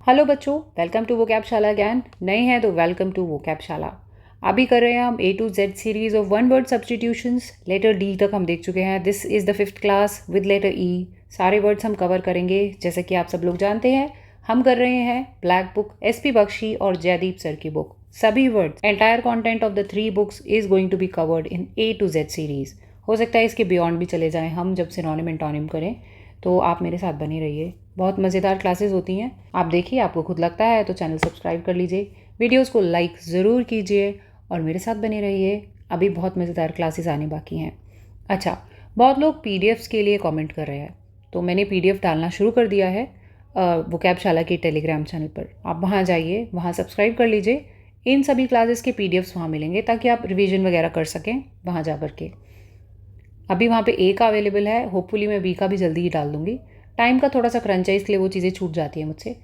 Hello बच्चों, welcome to वोकैबशाला ज्ञान। नए हैं तो वेलकम टू वोकैबशाला। अभी कर रहे हैं हम A to Z series of one word substitutions. Letter D तक हम देख चुके हैं। This is the 5th class with letter E। सारे वर्ड्स हम कवर करेंगे। जैसे कि आप सब लोग जानते हैं, हम कर रहे हैं ब्लैक बुक, SP बख्शी और जयदीप सर की बुक। सभी words, entire content of the 3 books is going to be covered in A to Z series. हो सकता है इसके बियॉन्ड भी चले जाएं हम जब सिनोनिम एंटोनिम करें, तो आप मेरे साथ बने रहिए। बहुत मज़ेदार क्लासेस होती हैं, आप देखिए। आपको खुद लगता है तो चैनल सब्सक्राइब कर लीजिए, वीडियोस को लाइक ज़रूर कीजिए और मेरे साथ बने रहिए। अभी बहुत मज़ेदार क्लासेस आने बाकी हैं। अच्छा, बहुत लोग PDFs के लिए कमेंट कर रहे हैं, तो मैंने PDF डालना शुरू कर दिया है वोकैबशाला के टेलीग्राम चैनल पर। आप वहाँ जाइए, वहाँ सब्सक्राइब कर लीजिए। इन सभी क्लासेस के PDFs वहाँ मिलेंगे ताकि आप रिवीजन वगैरह कर सकें वहाँ जा कर के। अभी वहाँ पे A का अवेलेबल है, होपफुली मैं B का भी जल्दी ही डाल दूँगी। टाइम का थोड़ा सा क्रंच है, इसलिए वो चीज़ें छूट जाती हैं मुझसे,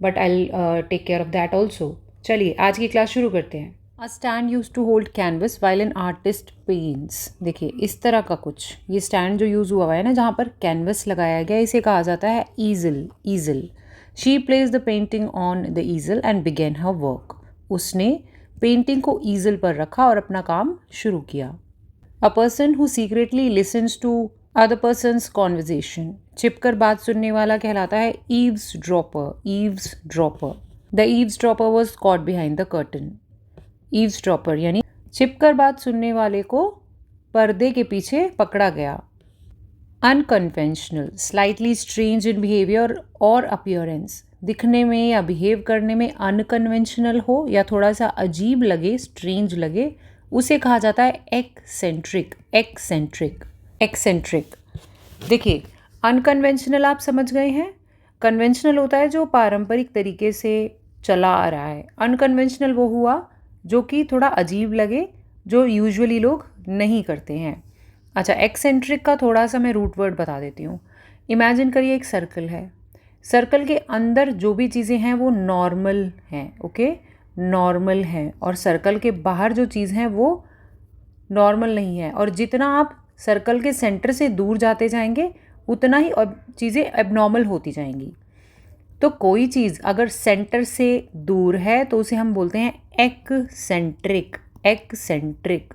but I take care of that also. चलिए आज की क्लास शुरू करते हैं। A stand use to hold canvas while an artist paints. देखिए इस तरह का कुछ, ये स्टैंड जो यूज़ हुआ है ना, जहाँ पर कैनवस लगाया गया, इसे कहा जाता है easel. Easel. She place the painting on the easel and begin her work. उसने पेंटिंग को ईजल पर रखा और अपना काम शुरू किया। A person who secretly listens to other person's conversation. छिपकर बात सुनने वाला कहलाता है eavesdropper. Eavesdropper. The eavesdropper was caught behind the curtain. Eavesdropper यानी छिपकर बात सुनने वाले को पर्दे के पीछे पकड़ा गया। Unconventional, slightly strange in behavior or appearance. दिखने में या बिहेव करने में अनकन्वेंशनल हो या थोड़ा सा अजीब लगे, स्ट्रेंज लगे, उसे कहा जाता है एक्सेंट्रिक। एक्सेंट्रिक। एक्सेंट्रिक। देखिए, अनकन्वेंशनल आप समझ गए हैं। कन्वेंशनल होता है जो पारंपरिक तरीके से चला आ रहा है। अनकन्वेंशनल वो हुआ जो कि थोड़ा अजीब लगे, जो यूजुअली लोग नहीं करते हैं। अच्छा, एक्सेंट्रिक का थोड़ा सा मैं रूट वर्ड बता देती हूँ। इमेजिन करिए एक सर्कल है। सर्कल के अंदर जो भी चीज़ें हैं वो नॉर्मल हैं, ओके, नॉर्मल है, और सर्कल के बाहर जो चीज़ है वो नॉर्मल नहीं है। और जितना आप सर्कल के सेंटर से दूर जाते जाएंगे उतना ही चीज़ें एबनॉर्मल होती जाएंगी। तो कोई चीज़ अगर सेंटर से दूर है तो उसे हम बोलते हैं एक्सेंट्रिक। एक्सेंट्रिक।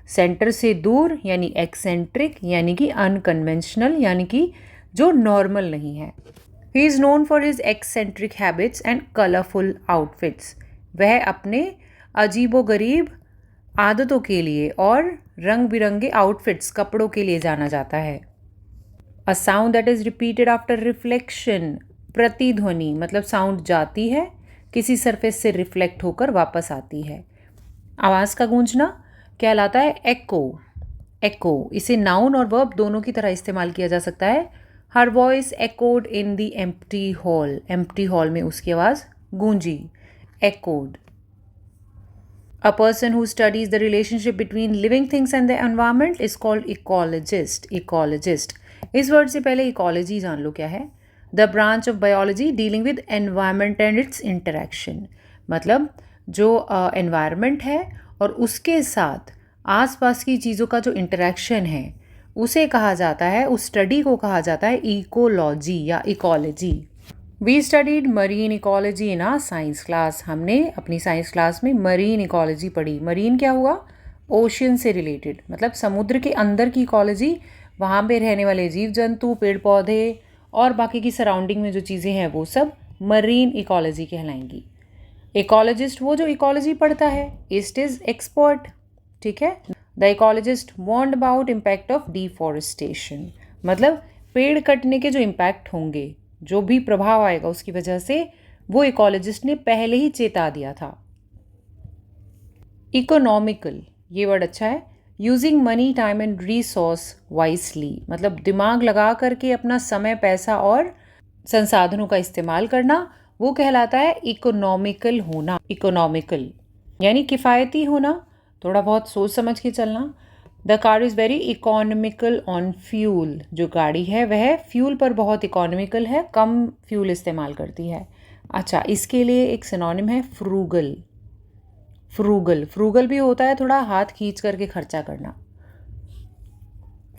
सेंटर से दूर यानी एक्सेंट्रिक, यानी कि अनकन्वेंशनल, यानी कि जो नॉर्मल नहीं है। He is known for his eccentric habits and colourful outfits. वह अपने अजीबोगरीब आदतों के लिए और रंग बिरंगे आउटफिट्स, कपड़ों के लिए जाना जाता है। A sound that is repeated after reflection. प्रतिध्वनि मतलब साउंड जाती है, किसी सरफेस से रिफ्लेक्ट होकर वापस आती है। आवाज़ का गूंजना कहलाता है एको। एको, इसे नाउन और वर्ब दोनों की तरह इस्तेमाल किया जा सकता है। Her voice echoed in the empty hall. Empty hall में उसकी आवाज़ गूंजी। Echoed. A person who studies the relationship between living things and the environment is called ecologist. Ecologist. इस वर्ड से पहले इकोलॉजी जान लो क्या है। The branch of biology dealing with environment and its interaction. मतलब जो environment है और उसके साथ आसपास की चीज़ों का जो इंटरेक्शन है उसे कहा जाता है, उस स्टडी को कहा जाता है इकोलॉजी या ecology. We studied marine ecology in a science class. हमने अपनी साइंस क्लास में मरीन इकोलॉजी पढ़ी। मरीन क्या हुआ? ओशियन से रिलेटेड, मतलब समुद्र के अंदर की इकोलॉजी, वहाँ पे रहने वाले जीव जंतु, पेड़ पौधे और बाकी की सराउंडिंग में जो चीज़ें हैं वो सब मरीन इकोलॉजी कहलाएंगी। इकोलॉजिस्ट वो जो इकोलॉजी पढ़ता है। इस्ट इज़ एक्सपर्ट, ठीक है। The ecologist warned about impact of deforestation, मतलब पेड़ कटने के जो इम्पैक्ट होंगे, जो भी प्रभाव आएगा उसकी वजह से, वो इकोलॉजिस्ट ने पहले ही चेता दिया था। इकोनॉमिकल, ये वर्ड अच्छा है। Using money, time and resource wisely, मतलब दिमाग लगा करके अपना समय, पैसा और संसाधनों का इस्तेमाल करना, वो कहलाता है इकोनॉमिकल होना। इकोनॉमिकल यानी किफ़ायती होना, थोड़ा बहुत सोच समझ के चलना। The car is very economical on fuel. जो गाड़ी है वह फ्यूल पर बहुत इकोनॉमिकल है, कम फ्यूल इस्तेमाल करती है। अच्छा, इसके लिए एक सिनोनिम है फ्रूगल। फ्रूगल, फ्रूगल भी होता है थोड़ा हाथ खींच करके खर्चा करना।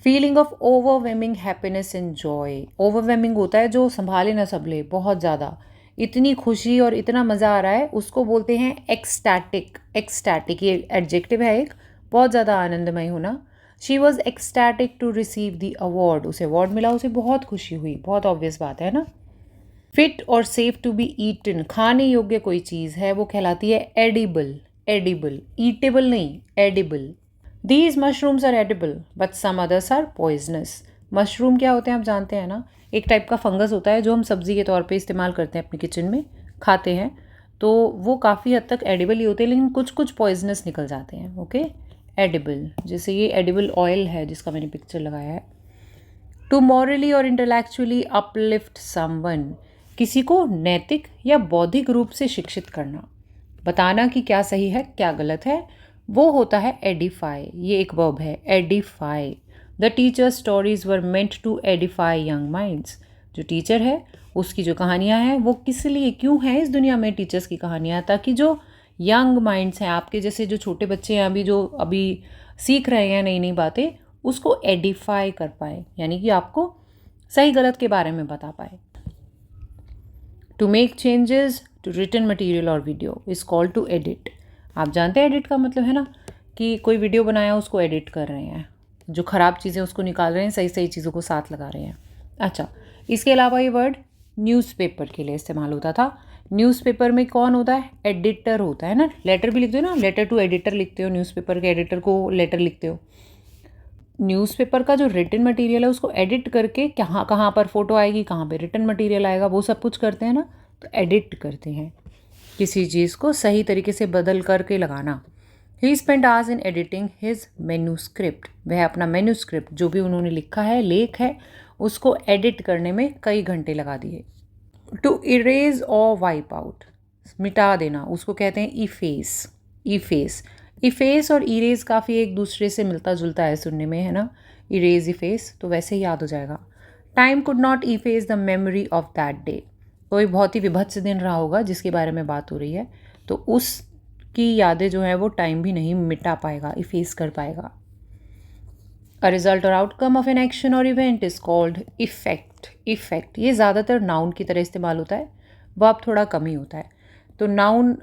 Feeling of overwhelming happiness and joy. Overwhelming होता है जो संभाले ना संभले, बहुत ज़्यादा। इतनी खुशी और इतना मज़ा आ रहा है, उसको बोलते हैं एक्सटैटिक। एक्सटैटिक ये एडजेक्टिव है एक, बहुत ज़्यादा आनंदमय होना। She was ecstatic to receive the award, उसे अवार्ड मिला, उसे बहुत खुशी हुई, बहुत ऑब्वियस बात है ना। फिट और सेफ टू बी ईटन, खाने योग्य कोई चीज़ है वो कहलाती है एडिबल। एडिबल, ईटेबल नहीं, edible. These mushrooms are edible but some others are poisonous. Mushroom क्या होते हैं आप जानते हैं ना, एक टाइप का फंगस होता है जो हम सब्जी के तौर पे इस्तेमाल करते हैं अपने किचन में, खाते हैं, तो वो काफ़ी हद तक एडिबल ही होते हैं, लेकिन कुछ कुछ पॉइजनस निकल जाते हैं। ओके, एडिबल, जैसे ये एडिबल ऑयल है जिसका मैंने पिक्चर लगाया है। टू मॉरली और इंटेलेक्चुअली अपलिफ्ट समवन, किसी को नैतिक या बौद्धिक रूप से शिक्षित करना, बताना कि क्या सही है क्या गलत है, वो होता है एडिफाई। ये एक वर्ब है, edify. The teachers stories were meant to edify young minds, जो टीचर है उसकी जो कहानियाँ हैं वो किस लिए, क्यों हैं इस दुनिया में टीचर्स की कहानियाँ, ताकि जो यंग माइंड्स हैं, आपके जैसे जो छोटे बच्चे हैं अभी, जो अभी सीख रहे हैं नई नई बातें, उसको एडिफाई कर पाए, यानी कि आपको सही गलत के बारे में बता पाए। To make changes to written material और video is called to edit. आप जानते हैं एडिट का मतलब है ना, कि कोई वीडियो बनाया उसको एडिट कर रहे हैं, जो ख़राब चीज़ें उसको निकाल रहे हैं, सही सही चीज़ों को साथ लगा रहे हैं। अच्छा, इसके अलावा ये वर्ड न्यूज़पेपर के लिए इस्तेमाल होता था। न्यूज़पेपर में कौन होता है, एडिटर होता है ना। लेटर भी लिखते हो ना, लेटर टू एडिटर लिखते हो, न्यूज़पेपर के एडिटर को लेटर लिखते हो। न्यूज़पेपर का जो रिटन मटेरियल है उसको एडिट करके कहाँ कहाँ पर फोटो आएगी, कहाँ पे रिटन मटेरियल आएगा, वो सब कुछ करते हैं ना, तो एडिट करते हैं, किसी चीज़ को सही तरीके से बदल करके लगाना। He spend hours in editing his manuscript, वह अपना मैन्यूस्क्रिप्ट जो भी उन्होंने लिखा है, लेख है, उसको एडिट करने में कई घंटे लगा दिए। टू इरेज और वाइप आउट, मिटा देना, उसको कहते हैं इफेस। इफेस, इफेस और इरेज काफ़ी एक दूसरे से मिलता जुलता है सुनने में, है ना। इरेज इफेस, तो वैसे ही याद हो जाएगा। Time could not efface the memory of that day, कोई बहुत ही विभत्स दिन रहा होगा जिसके बारे में बात हो रही है, तो उसकी यादें जो है वो टाइम भी नहीं मिटा पाएगा, इफेस कर पाएगा। अ रिजल्ट और आउटकम ऑफ एन एक्शन और event is called effect. Effect ये ज़्यादातर नाउन की तरह इस्तेमाल होता है, वर्ब थोड़ा कम ही होता है, तो नाउन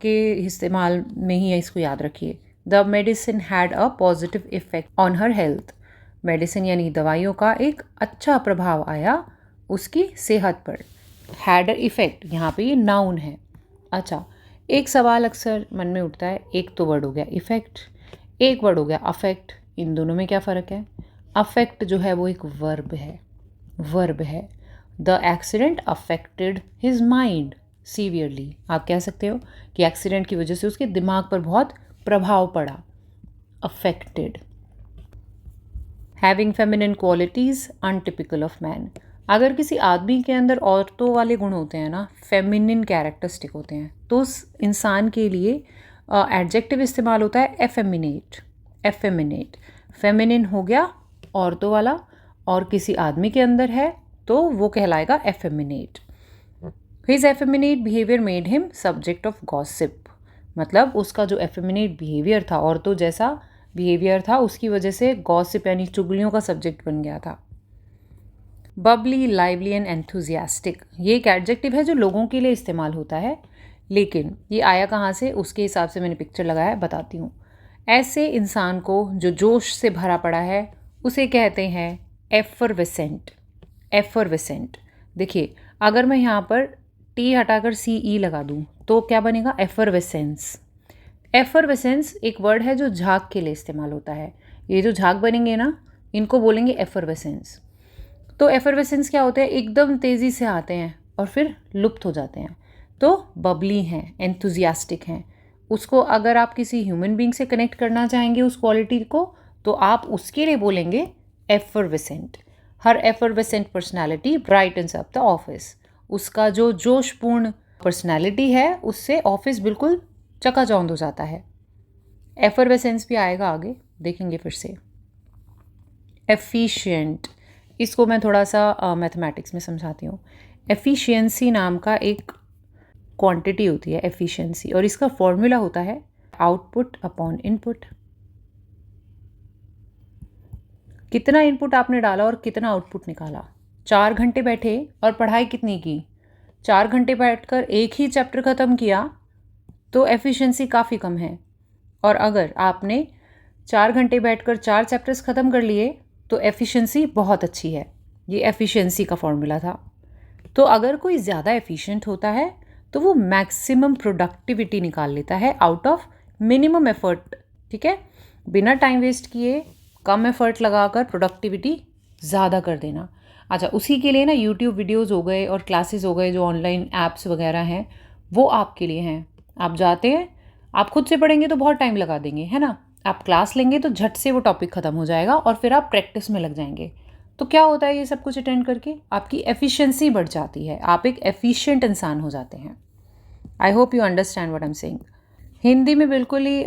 के इस्तेमाल में ही इसको याद रखिए। The medicine had a positive effect on her health, medicine यानी दवाइयों का एक अच्छा प्रभाव आया उसकी सेहत पर। हैड इफेक्ट यहाँ पे ये नाउन है। अच्छा, एक सवाल अक्सर मन में उठता है, एक तो वर्ड हो गया इफेक्ट, एक वर्ड हो गया अफेक्ट, इन दोनों में क्या फ़र्क है। अफेक्ट जो है वो एक वर्ब है, वर्ब है। The accident affected his mind severely, आप कह सकते हो कि एक्सीडेंट की वजह से उसके दिमाग पर बहुत प्रभाव पड़ा, affected. Having feminine qualities untypical of man, अगर किसी आदमी के अंदर औरतों वाले गुण होते हैं ना, फेमिनिन कैरेक्टरिस्टिक होते हैं, तो उस इंसान के लिए एडजेक्टिव इस्तेमाल होता है एफेमिनेट। एफेमिनेट, फेमिनिन हो गया औरतों वाला, और किसी आदमी के अंदर है तो वो कहलाएगा effeminate. His effeminate behaviour made him subject of gossip, मतलब उसका जो एफेमिनेट बिहेवियर था, औरतों जैसा बिहेवियर था, उसकी वजह से गॉसिप यानी चुगलियों का सब्जेक्ट बन गया था। बबली, लाइवली एंड एंथुजियास्टिक, ये एक एडजेक्टिव है जो लोगों के लिए इस्तेमाल होता है, लेकिन ये आया कहाँ से उसके हिसाब से मैंने पिक्चर लगाया है, बताती हूँ। ऐसे इंसान को जो जोश से भरा पड़ा है उसे कहते हैं एफरवेसेंट। एफरवेसेंट, देखिए अगर मैं यहाँ पर टी हटाकर सी ई लगा दूँ तो क्या बनेगा, एफरवेसेंस। एफरवेसेंस एक वर्ड है जो झाग के लिए इस्तेमाल होता है, ये जो झाग बनेंगे ना इनको बोलेंगे एफरवेसेंस। तो एफरवेसेंस क्या होते हैं, एकदम तेज़ी से आते हैं और फिर लुप्त हो जाते हैं, तो बबली हैं, एंथुजियास्टिक हैं। उसको अगर आप किसी ह्यूमन बीइंग से कनेक्ट करना चाहेंगे उस क्वालिटी को, तो आप उसके लिए बोलेंगे effervescent. Her effervescent personality brightens up the office, उसका जो जोशपूर्ण पर्सनैलिटी है उससे ऑफिस बिल्कुल चकाचौंध हो जाता है। एफरवेसेंस भी आएगा आगे, देखेंगे फिर से। एफिशिएंट, इसको मैं थोड़ा सा मैथमेटिक्स में समझाती हूँ। एफिशिएंसी नाम का एक क्वांटिटी होती है एफिशिएंसी, और इसका फॉर्मूला होता है आउटपुट अपॉन इनपुट। कितना इनपुट आपने डाला और कितना आउटपुट निकाला। 4 घंटे बैठे और पढ़ाई कितनी की, 4 घंटे बैठकर एक ही चैप्टर ख़त्म किया तो एफिशिएंसी काफ़ी कम है, और अगर आपने 4 घंटे बैठकर 4 चैप्टर्स ख़त्म कर लिए तो एफिशिएंसी बहुत अच्छी है। ये एफिशिएंसी का फॉर्मूला था। तो अगर कोई ज़्यादा एफिशिएंट होता है तो वो मैक्सिमम प्रोडक्टिविटी निकाल लेता है आउट ऑफ मिनिमम एफर्ट। ठीक है, बिना टाइम वेस्ट किए कम एफर्ट लगाकर प्रोडक्टिविटी ज़्यादा कर देना। अच्छा, उसी के लिए ना यूट्यूब वीडियोज़ हो गए और क्लासेस हो गए, जो ऑनलाइन ऐप्स वगैरह हैं, वो आपके लिए हैं। आप जाते हैं, आप खुद से पढ़ेंगे तो बहुत टाइम लगा देंगे, है ना। आप क्लास लेंगे तो झट से वो टॉपिक ख़त्म हो जाएगा और फिर आप प्रैक्टिस में लग जाएंगे। तो क्या होता है ये सब कुछ अटेंड करके, आपकी एफिशिएंसी बढ़ जाती है, आप एक एफिशिएंट इंसान हो जाते हैं। I hope you understand what I am saying. Hindi में बिल्कुल ही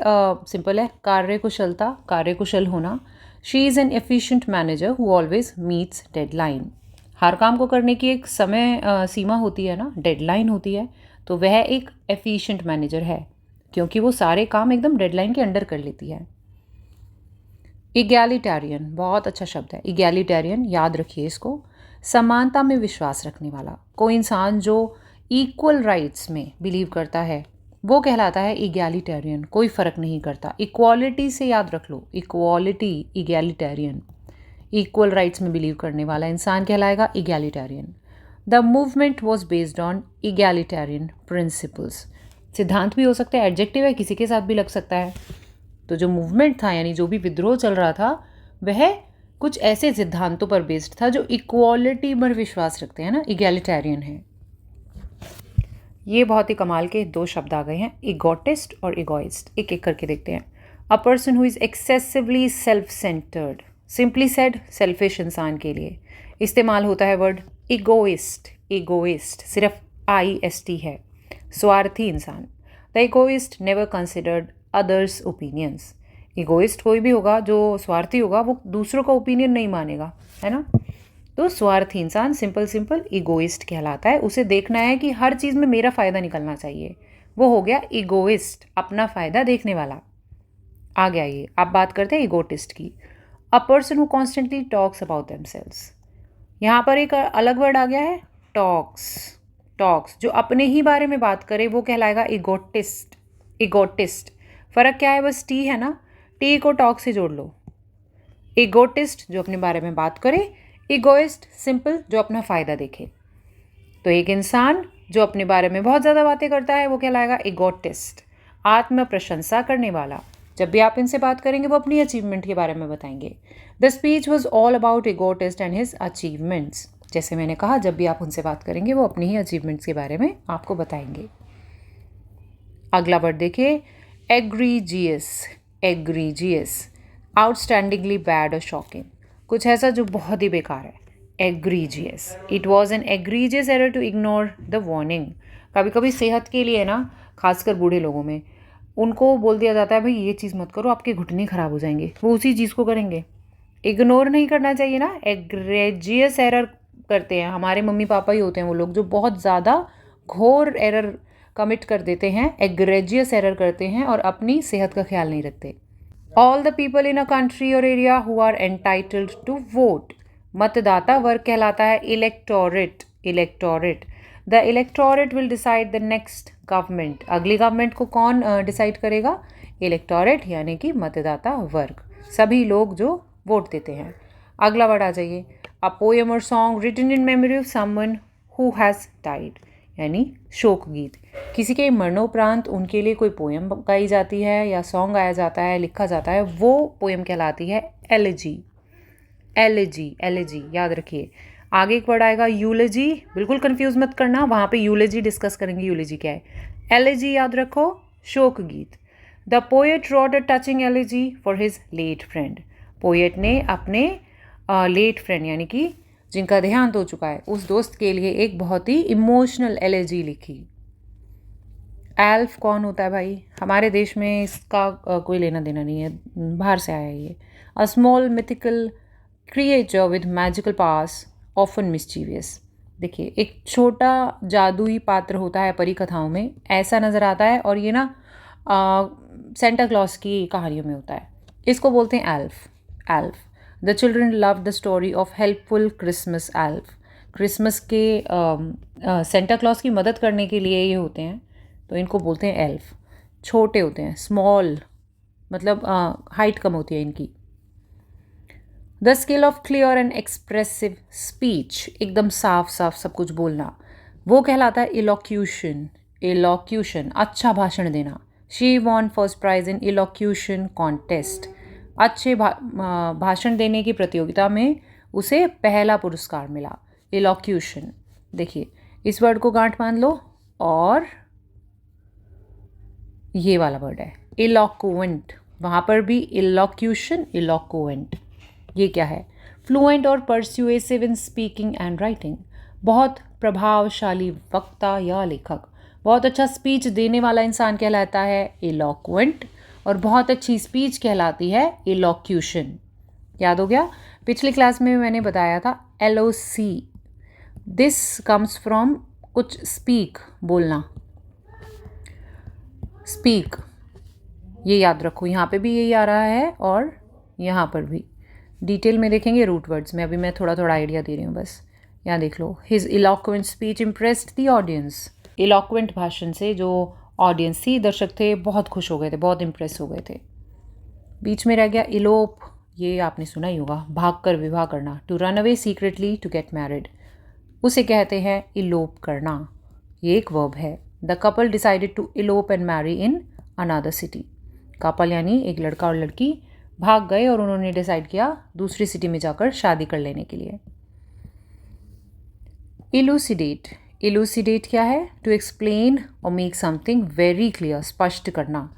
सिंपल है, कार्यकुशलता, कार्यकुशल होना। She is an efficient manager who always meets deadline. हर काम को करने की एक समय सीमा होती है ना, डेडलाइन होती है, तो वह एक एफिशिएंट मैनेजर है क्योंकि वो सारे काम एकदम डेडलाइन के अंडर कर लेती है। इगैलिटेरियन बहुत अच्छा शब्द है, इगैलिटेरियन, याद रखिए इसको। समानता में विश्वास रखने वाला, कोई इंसान जो इक्वल राइट्स में बिलीव करता है वो कहलाता है इगैलिटेरियन। कोई फ़र्क नहीं करता, इक्वालिटी से याद रख लो, इक्वालिटी, इगैलिटेरियन। इक्वल राइट्स में बिलीव करने वाला इंसान कहलाएगा egalitarian. The movement was based on egalitarian principles. सिद्धांत भी हो सकता है, एडजेक्टिव है, किसी के साथ भी लग सकता है। तो जो मूवमेंट था, यानी जो भी विद्रोह चल रहा था, वह कुछ ऐसे सिद्धांतों पर बेस्ड था जो इक्वालिटी पर विश्वास रखते हैं ना, इगैलिटेरियन है। ये बहुत ही कमाल के 2 शब्द आ गए हैं, इगोटिस्ट और इगोइस्ट। एक एक करके देखते हैं। A person who is excessively self centred, simply said selfish इंसान के लिए इस्तेमाल होता है वर्ड इगोइस्ट। इगोइस्ट सिर्फ IST है, स्वार्थी इंसान। The egoist never considered others opinions. Egoist कोई भी होगा, जो स्वार्थी होगा, वो दूसरों का ओपिनियन नहीं मानेगा, है ना। तो स्वार्थी इंसान सिंपल इगोइस्ट कहलाता है। उसे देखना है कि हर चीज़ में मेरा फ़ायदा निकलना चाहिए, वो हो गया इगोइस्ट, अपना फ़ायदा देखने वाला। आ गया ये। अब बात करते हैं इगोटिस्ट की। अ person who constantly talks about themselves. यहाँ पर एक अलग वर्ड आ गया है, टॉक्स। टॉक्स, जो अपने ही बारे में बात करे वो कहलाएगा इगोटिस्ट। इगोटिस्ट, फ़र्क क्या है, बस टी है ना, टी को टॉक से जोड़ लो। इगोटिस्ट जो अपने बारे में बात करे, इगोइस्ट सिंपल जो अपना फ़ायदा देखे। तो एक इंसान जो अपने बारे में बहुत ज़्यादा बातें करता है वो कहलाएगा इगोटिस्ट, आत्म प्रशंसा करने वाला। जब भी आप इनसे बात करेंगे वो अपनी अचीवमेंट के बारे में बताएंगे। The speech was all about egotist and his achievements. जैसे मैंने कहा, जब भी आप उनसे बात करेंगे वो अपनी ही अचीवमेंट्स के बारे में आपको बताएंगे। अगला वर्ड देखिए, egregious. Egregious, outstandingly bad or shocking, कुछ ऐसा जो बहुत ही बेकार है। Egregious, it was an egregious error to ignore the warning. कभी कभी सेहत के लिए ना, खासकर बूढ़े लोगों में, उनको बोल दिया जाता है भाई ये चीज़ मत करो, आपके घुटने ख़राब हो जाएंगे, वो उसी चीज़ को करेंगे। इग्नोर नहीं करना चाहिए ना, एग्रेजियस एरर करते हैं। हमारे मम्मी पापा ही होते हैं वो लोग जो बहुत ज़्यादा घोर एरर कमिट कर देते हैं, एग्रेजियस एरर करते हैं और अपनी सेहत का ख्याल नहीं रखते। All the people in a country और area who are entitled to vote. मतदाता वर्ग कहलाता है electorate. Electorate, the electorate will decide the next government. अगली गवर्नमेंट को कौन डिसाइड करेगा? इलेक्टोरेट, यानी कि मतदाता वर्ग, सभी लोग जो वोट देते हैं। अगला वर्ड आ जाइए, a poem or song written in memory of someone who has died, यानी शोक गीत। किसी के मरणोपरांत उनके लिए कोई पोएम गाई जाती है या सॉन्ग गाया जाता है, लिखा जाता है, वो पोएम कहलाती है एलेजी। एलेजी, एलेजी याद रखिए। आगे एक वर्ड आएगा यूलेजी, बिल्कुल कंफ्यूज मत करना, वहाँ पे यूलेजी डिस्कस करेंगे, यूलेजी क्या है। एलेजी याद रखो, शोक गीत। The poet wrote a touching elegy for his late friend. Poet ने अपने लेट फ्रेंड, यानी कि जिनका देहांत हो चुका है, उस दोस्त के लिए एक बहुत ही इमोशनल एलेजी लिखी। एल्फ कौन होता है भाई? हमारे देश में इसका कोई लेना देना नहीं है, बाहर से आया है ये। A small mythical creature with magical powers often mischievous. देखिए, एक छोटा जादुई पात्र होता है परी कथाओं में, ऐसा नज़र आता है, और ये ना सेंटा क्लॉस की कहानियों में होता है। इसको बोलते हैं elf. Elf, the children love the story of helpful Christmas elf. Christmas के सेंटा क्लॉज की मदद करने के लिए ये होते हैं, तो इनको बोलते हैं एल्फ। छोटे होते हैं, स्मॉल, मतलब हाइट कम होती है इनकी। The skill of clear and expressive speech, एकदम साफ साफ सब कुछ बोलना, वो कहलाता है इलोक्यूशन। इलोक्यूशन, अच्छा भाषण देना। She won first prize in elocution contest, अच्छे भाषण देने की प्रतियोगिता में उसे पहला पुरस्कार मिला। इलोक्यूशन, देखिए इस वर्ड को गांठ बांध लो, और ये वाला वर्ड है इलोक्वेंट, वहाँ पर भी इलोक्यूशन, इलोक्वेंट। ये क्या है? फ्लुएंट और परस्यूएसिव इन स्पीकिंग एंड राइटिंग, बहुत प्रभावशाली वक्ता या लेखक। बहुत अच्छा स्पीच देने वाला इंसान कहलाता है इलोक्वेंट, और बहुत अच्छी स्पीच कहलाती है इलोक्यूशन। याद हो गया? पिछली क्लास में मैंने बताया था LOC, दिस कम्स फ्रॉम कुछ स्पीक, बोलना, स्पीक, ये याद रखो। यहाँ पे भी यही आ रहा है और यहाँ पर भी। डिटेल में देखेंगे रूट वर्ड्स में, अभी मैं थोड़ा थोड़ा आइडिया दे रही हूँ बस। यहाँ देख लो, his eloquent speech impressed the audience. Eloquent भाषण से जो ऑडियंस थी, दर्शक थे, बहुत खुश हो गए थे, बहुत इम्प्रेस हो गए थे। बीच में रह गया इलोप, ये आपने सुना ही होगा, भाग कर विवाह करना। To run away secretly to get married, उसे कहते हैं इलोप करना। ये एक वर्ब है। The couple decided to elope and marry in another city. Couple यानी एक लड़का और लड़की भाग गए और उन्होंने डिसाइड किया दूसरी सिटी में जाकर शादी कर लेने के लिए। इलूसिडेट, इलूसिडेट क्या है? टू एक्सप्लेन और मेक समथिंग वेरी क्लियर, स्पष्ट करना।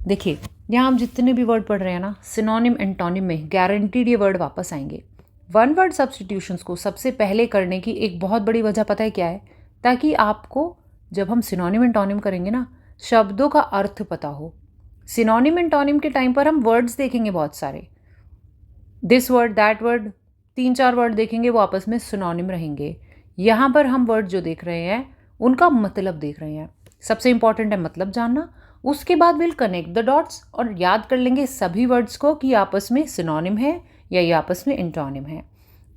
देखिए यहाँ हम जितने भी वर्ड पढ़ रहे हैं ना, सिनोनिम एंटोनिम में गारंटीड ये वर्ड वापस आएंगे। वन वर्ड सब्स्टिट्यूशंस को सबसे पहले करने की एक बहुत बड़ी वजह पता है क्या है? ताकि आपको जब हम सिनोनिम एंटोनिम करेंगे ना, शब्दों का अर्थ पता हो। सिनोनिम एंटोनिम के टाइम पर हम वर्ड्स देखेंगे बहुत सारे, this word, that word, 3-4 word देखेंगे, वो आपस में सिनोनिम रहेंगे। यहाँ पर हम वर्ड जो देख रहे हैं उनका मतलब देख रहे हैं। सबसे इंपॉर्टेंट है मतलब जानना। उसके बाद विल कनेक्ट द डॉट्स और याद कर लेंगे सभी वर्ड्स को कि आपस में सिनोनिम है या ये आपस में एंटोनिम है।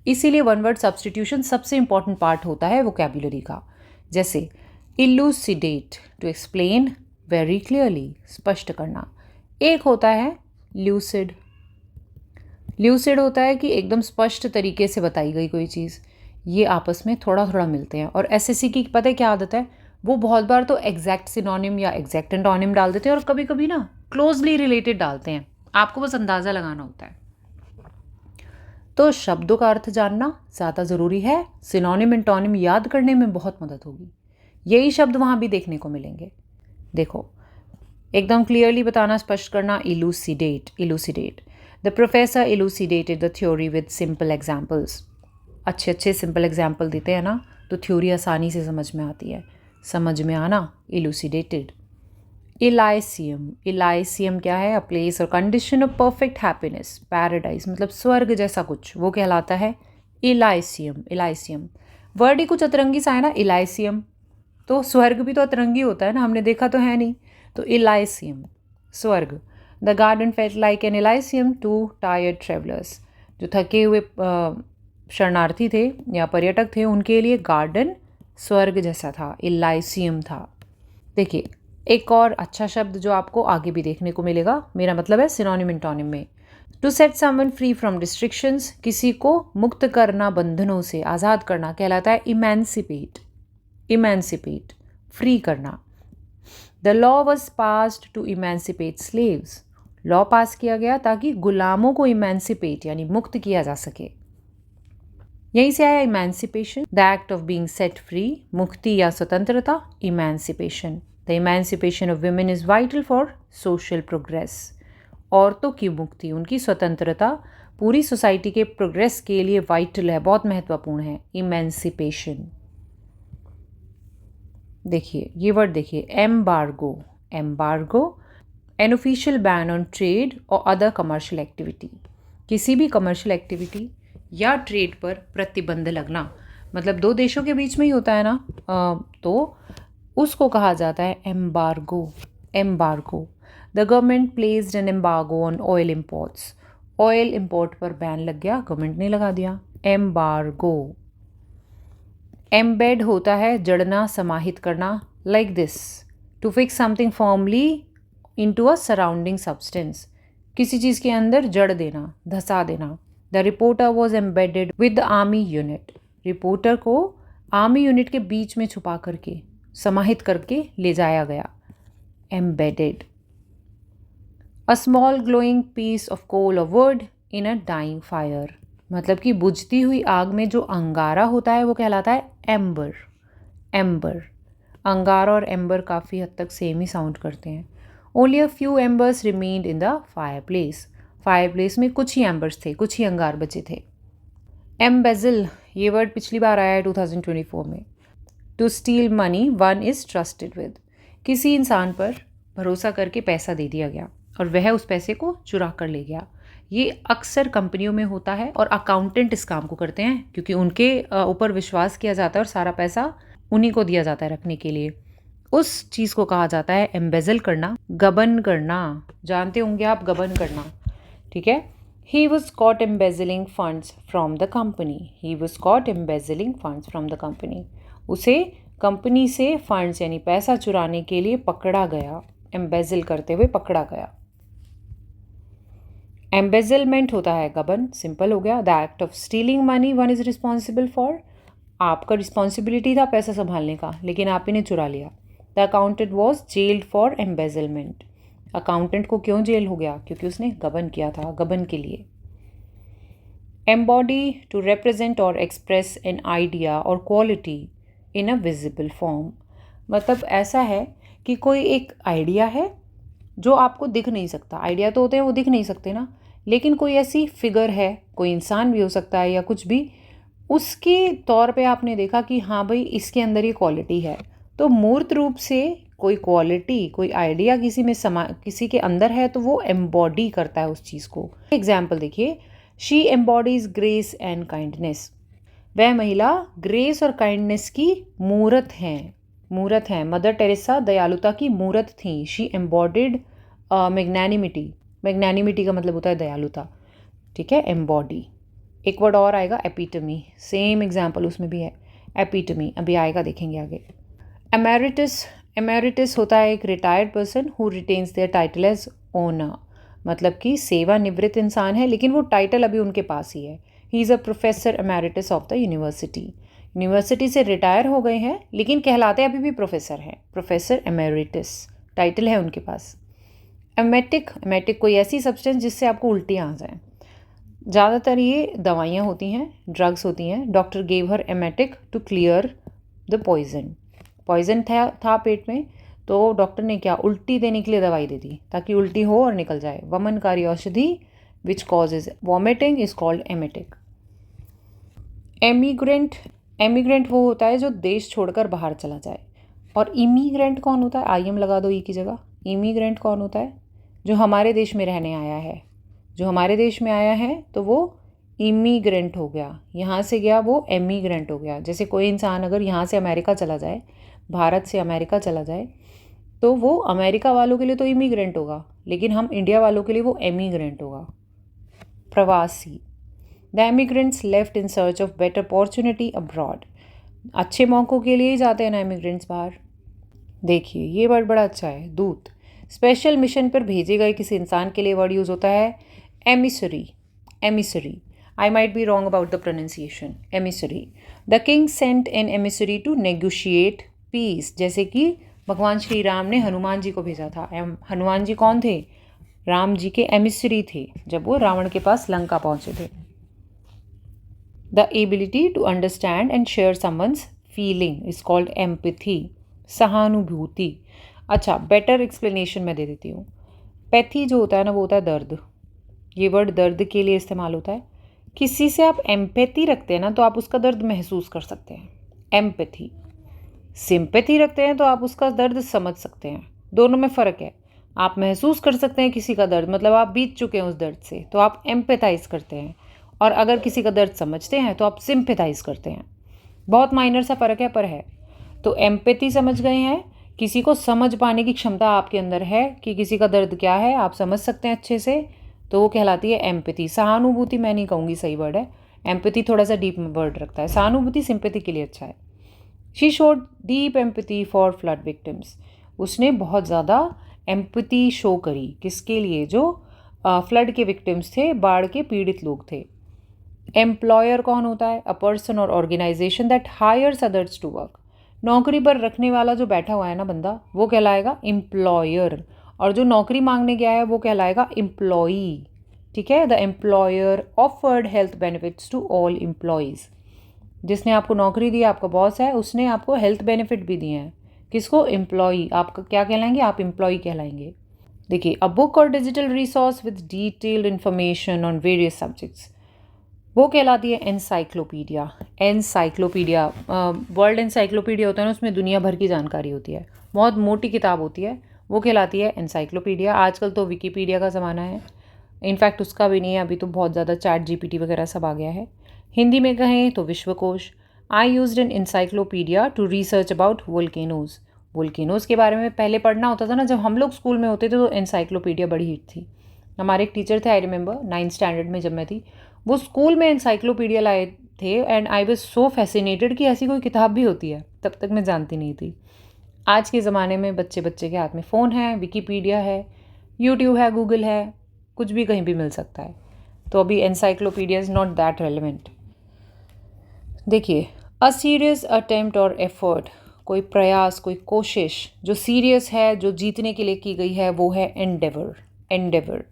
इसीलिए वन वर्ड सब्स्टिट्यूशन सबसे इंपॉर्टेंट पार्ट होता है वोकैब्युलरी का। जैसे इलूसिडेट, टू एक्सप्लेन वेरी क्लियरली, स्पष्ट करना। एक होता है ल्यूसिड, ल्यूसिड होता है कि एकदम स्पष्ट तरीके से बताई गई कोई चीज़। ये आपस में थोड़ा थोड़ा मिलते हैं। और एसएससी की पता है क्या आदत है? वो बहुत बार तो एग्जैक्ट सिनोनिम या एग्जैक्ट एंटोनिम डाल देते हैं, और कभी कभी ना क्लोजली रिलेटेड डालते हैं। आपको बस अंदाज़ा लगाना होता है। तो शब्दों का अर्थ जानना ज़्यादा ज़रूरी है। सिनोनिम एंटोनिम याद करने में बहुत मदद होगी। यही शब्द वहाँ भी देखने को मिलेंगे। देखो, एकदम क्लियरली बताना, स्पष्ट करना, elucidate, elucidate. The professor elucidated the theory with simple examples. अच्छे अच्छे सिंपल एग्जाम्पल देते हैं ना, तो थ्योरी आसानी से समझ में आती है। समझ में आना, इलूसिडेटेड। इलाइसियम, इलाइसियम क्या है? अ प्लेस और condition of perfect happiness, paradise, मतलब स्वर्ग जैसा कुछ, वो कहलाता है इलाइसियम। इलाइसियम वर्ड ही कुछ अतरंगी सा है ना, इलाइसियम। तो स्वर्ग भी तो अतरंगी होता है ना, हमने देखा तो है नहीं। तो इलाइसियम, स्वर्ग। The garden felt like an elysium to tired travellers, जो थके हुए शरणार्थी थे या पर्यटक थे, उनके लिए गार्डन स्वर्ग जैसा था, इलाइसियम था। देखिए एक और अच्छा शब्द जो आपको आगे भी देखने को मिलेगा, मेरा मतलब है सिनोनिम एंटोनिम में। To set someone free from restrictions, किसी को मुक्त करना, बंधनों से आज़ाद करना, कहलाता है इमेंसिपेट। इमेंसिपेट, फ्री करना। The law was passed to emancipate slaves, law pass किया गया ताकि गुलामों को इमेंसिपेट यानी मुक्त किया जा सके। यहीं से आया emancipation, the act of being set free, मुक्ति या स्वतंत्रता, emancipation. The emancipation of women is vital for social progress, औरतों की मुक्ति, उनकी स्वतंत्रता पूरी सोसाइटी के प्रोग्रेस के लिए वाइटल है, बहुत महत्वपूर्ण है, इमेंसिपेशन। देखिए ये वर्ड देखिए, embargo, embargo, an official ban on trade और अदर कमर्शियल एक्टिविटी, किसी भी कमर्शियल एक्टिविटी या ट्रेड पर प्रतिबंध लगना। मतलब दो देशों के बीच में ही होता है ना, तो उसको कहा जाता है embargo, embargo. The government placed an embargo on oil imports, oil import पर बैन लग गया, गवर्नमेंट ने लगा दिया, एम्बार्गो। एम्बेड होता है जड़ना, समाहित करना, like this, to fix something formally into a surrounding substance, किसी चीज़ के अंदर जड़ देना, धसा देना। The reporter was embedded with the army unit, reporter को आर्मी यूनिट के बीच में छुपा करके, समाहित करके ले जाया गया, embedded. A small glowing piece of coal or wood in a dying fire, मतलब कि बुझती हुई आग में जो अंगारा होता है वो कहलाता है एम्बर, एम्बर। अंगारा और एम्बर काफ़ी हद तक सेम ही साउंड करते हैं। Only a few एम्बर्स remained in the fire place, fire place में कुछ ही एम्बर्स थे, कुछ ही अंगार बचे थे। एम्बेजल, ये वर्ड पिछली बार आया है 2024 में। To steal money one is trusted with, किसी इंसान पर भरोसा करके पैसा दे दिया गया और वह उस पैसे को चुरा कर ले गया। ये अक्सर कंपनियों में होता है और अकाउंटेंट इस काम को करते हैं क्योंकि उनके ऊपर विश्वास किया जाता है और सारा पैसा उन्हीं को दिया जाता है रखने के लिए। उस चीज़ को कहा जाता है एम्बेजल करना, गबन करना। जानते होंगे आप गबन करना, ठीक है। He was caught embezzling funds from the company. He was caught embezzling funds from the company. उसे कंपनी से फंड्स यानी पैसा चुराने के लिए पकड़ा गया, एम्बेजल करते हुए पकड़ा गया। एम्बेजलमेंट होता है गबन, सिंपल हो गया। The act of stealing money one is responsible for, आपका रिस्पॉन्सिबिलिटी था पैसा संभालने का लेकिन आप ही ने चुरा लिया। The accountant was gelled for embezzlement, accountant को क्यों जेल हो गया? क्योंकि उसने गबन किया था, गबन के लिए। एम्बॉडी, टू रिप्रेजेंट और एक्सप्रेस एन आइडिया और quality in a visible form, मतलब ऐसा है कि कोई एक आइडिया है जो आपको दिख नहीं सकता। आइडिया तो होते हैं वो दिख नहीं सकते ना, लेकिन कोई ऐसी फिगर है, कोई इंसान भी हो सकता है या कुछ भी, उसके तौर पे आपने देखा कि हाँ भाई इसके अंदर ये क्वालिटी है। तो मूर्त रूप से कोई क्वालिटी, कोई आइडिया किसी के अंदर है तो वो एम्बॉडी करता है उस चीज़ को। एग्जाम्पल देखिए, she embodies grace and kindness, वह महिला ग्रेस और काइंडनेस की मूर्त हैं, मूर्त हैं। मदर टेरेसा दयालुता की मूर्त थी। शी एम्बॉडीड मैग्नैनिमिटी, मैग्नैनिमिटी का मतलब होता है दयालुता, ठीक है, एम्बॉडी। एक वर्ड और आएगा एपिटमी, सेम एग्जाम्पल उसमें भी है, एपिटमी, अभी आएगा देखेंगे आगे। एमेरिटस, एमेरिटस होता है एक retired person who retains their title as honour, मतलब कि सेवानिवृत्त इंसान है लेकिन वो टाइटल अभी उनके पास ही है। He is a professor emeritus of the university, university से रिटायर हो गए हैं लेकिन कहलाते अभी भी प्रोफेसर हैं, प्रोफेसर एमेरिटस, टाइटल है उनके पास। एमेटिक, एमेटिक कोई ऐसी सब्सटेंस जिससे आपको उल्टियाँ आ जाएँ। ज़्यादातर ये दवाइयाँ होती हैं, ड्रग्स होती हैं। Doctor gave her emetic to clear the poison, poison था पेट में तो डॉक्टर ने क्या, उल्टी देने के लिए दवाई दे दी ताकि उल्टी हो और निकल जाए। वमनकारी औषधि which causes vomiting is called emetic. Emigrant, emigrant वो होता है जो देश छोड़कर बाहर चला जाए। और इमीग्रेंट कौन होता है? आईएम लगा दो ई की जगह। इमीग्रेंट कौन होता है? जो हमारे देश में रहने आया है, जो हमारे देश में आया है तो वो इमीग्रेंट हो गया, यहाँ से गया वो एमिग्रेंट हो गया। जैसे कोई इंसान अगर यहाँ से अमेरिका चला जाए, भारत से अमेरिका चला जाए तो वो अमेरिका वालों के लिए तो इमिग्रेंट होगा लेकिन हम इंडिया वालों के लिए वो एमिग्रेंट होगा, प्रवासी। The emigrants left in search of better opportunity abroad, अच्छे मौक़ों के लिए ही जाते हैं ना एमिग्रेंट्स बाहर। देखिए ये वर्ड बड़ा अच्छा है, दूत। स्पेशल मिशन पर भेजे गए किसी इंसान के लिए वर्ड यूज़ होता है emissary, emissary. I might be wrong about the pronunciation. Emissary. The king sent an emissary to negotiate peace. जैसे कि भगवान श्री राम ने हनुमान जी को भेजा था। हनुमान जी कौन थे? राम जी के एमिसरी थे जब वो रावण के पास लंका पहुंचे थे। The ability to understand and share someone's feeling is called empathy. सहानुभूति। अच्छा, बेटर एक्सप्लेनेशन मैं दे देती हूँ। पैथी जो होता है ना वो होता है दर्द। ये वर्ड दर्द के लिए इस्तेमाल होता है। किसी से आप एम्पैथी रखते हैं ना तो आप उसका दर्द महसूस कर सकते हैं, एम्पैथी। सिंपैथी रखते हैं तो आप उसका दर्द समझ सकते हैं, दोनों में फ़र्क है। आप महसूस कर सकते हैं किसी का दर्द, मतलब आप बीत चुके हैं उस दर्द से तो आप एम्पैथाइज़ करते हैं, और अगर किसी का दर्द समझते हैं तो आप सिंपैथाइज़ करते हैं। बहुत माइनर सा फ़र्क है पर है। तो एम्पैथी समझ गए हैं, किसी को समझ पाने की क्षमता आपके अंदर है कि किसी का दर्द क्या है, आप समझ सकते हैं अच्छे से, तो वो कहलाती है एम्पैथी। सहानुभूति मैं नहीं कहूँगी सही वर्ड है, एम्पैथी थोड़ा सा डीप वर्ड रखता है। सहानुभूति सिंपैथी के लिए अच्छा है। She showed deep empathy for flood victims, उसने बहुत ज़्यादा एम्पैथी शो करी, किसके लिए? जो फ्लड के विक्टिम्स थे, बाढ़ के पीड़ित लोग थे। एम्प्लॉयर कौन होता है? A person or organization that hires others to work, नौकरी पर रखने वाला जो बैठा हुआ है ना बंदा, वो कहलाएगा एम्प्लॉयर, और जो नौकरी मांगने गया है वो कहलाएगा एम्प्लॉई। ठीक है, the employer offered health benefits to all employees, जिसने आपको नौकरी दी, आपका बॉस है, उसने आपको हेल्थ बेनिफिट भी दिए हैं। किसको? एम्प्लॉई। आपका क्या कहलाएंगे? आप एम्प्लॉई कहलाएंगे। देखिए, अ बुक और digital resource with detailed information on various subjects, वो कहलाती है एनसाइक्लोपीडिया। एनसाइक्लोपीडिया, वर्ल्ड एनसाइक्लोपीडिया होता है ना, उसमें दुनिया भर की जानकारी होती है, बहुत मोटी किताब होती है, वो कहलाती है एनसाइक्लोपीडिया। आजकल तो विकीपीडिया का ज़माना है, इनफैक्ट उसका भी नहीं है, अभी तो बहुत ज़्यादा चैट जीपीटी वगैरह सब आ गया है। हिंदी में कहें तो विश्वकोश। I used an encyclopedia to research about volcanoes. Volcanoes के बारे में पहले पढ़ना होता था ना, जब हम लोग स्कूल में होते थे तो इंसाइक्लोपीडिया बड़ी हिट थी। हमारे एक टीचर थे, आई रिमेंबर 9th स्टैंडर्ड में जब मैं थी, वो स्कूल में इंसाइक्लोपीडिया लाए थे, and I was so fascinated कि ऐसी कोई किताब भी होती है, तब तक मैं जानती नहीं थी। आज के ज़माने में बच्चे बच्चे के हाथ में फ़ोन है, विकीपीडिया है, यूट्यूब है, गूगल है, कुछ भी कहीं भी मिल सकता है, तो अभी encyclopedia is not that relevant. देखिए, अ सीरियस अटेम्प्ट और एफर्ट, कोई प्रयास, कोई कोशिश जो सीरियस है, जो जीतने के लिए की गई है, वो है एंडेवर। एंडेवर,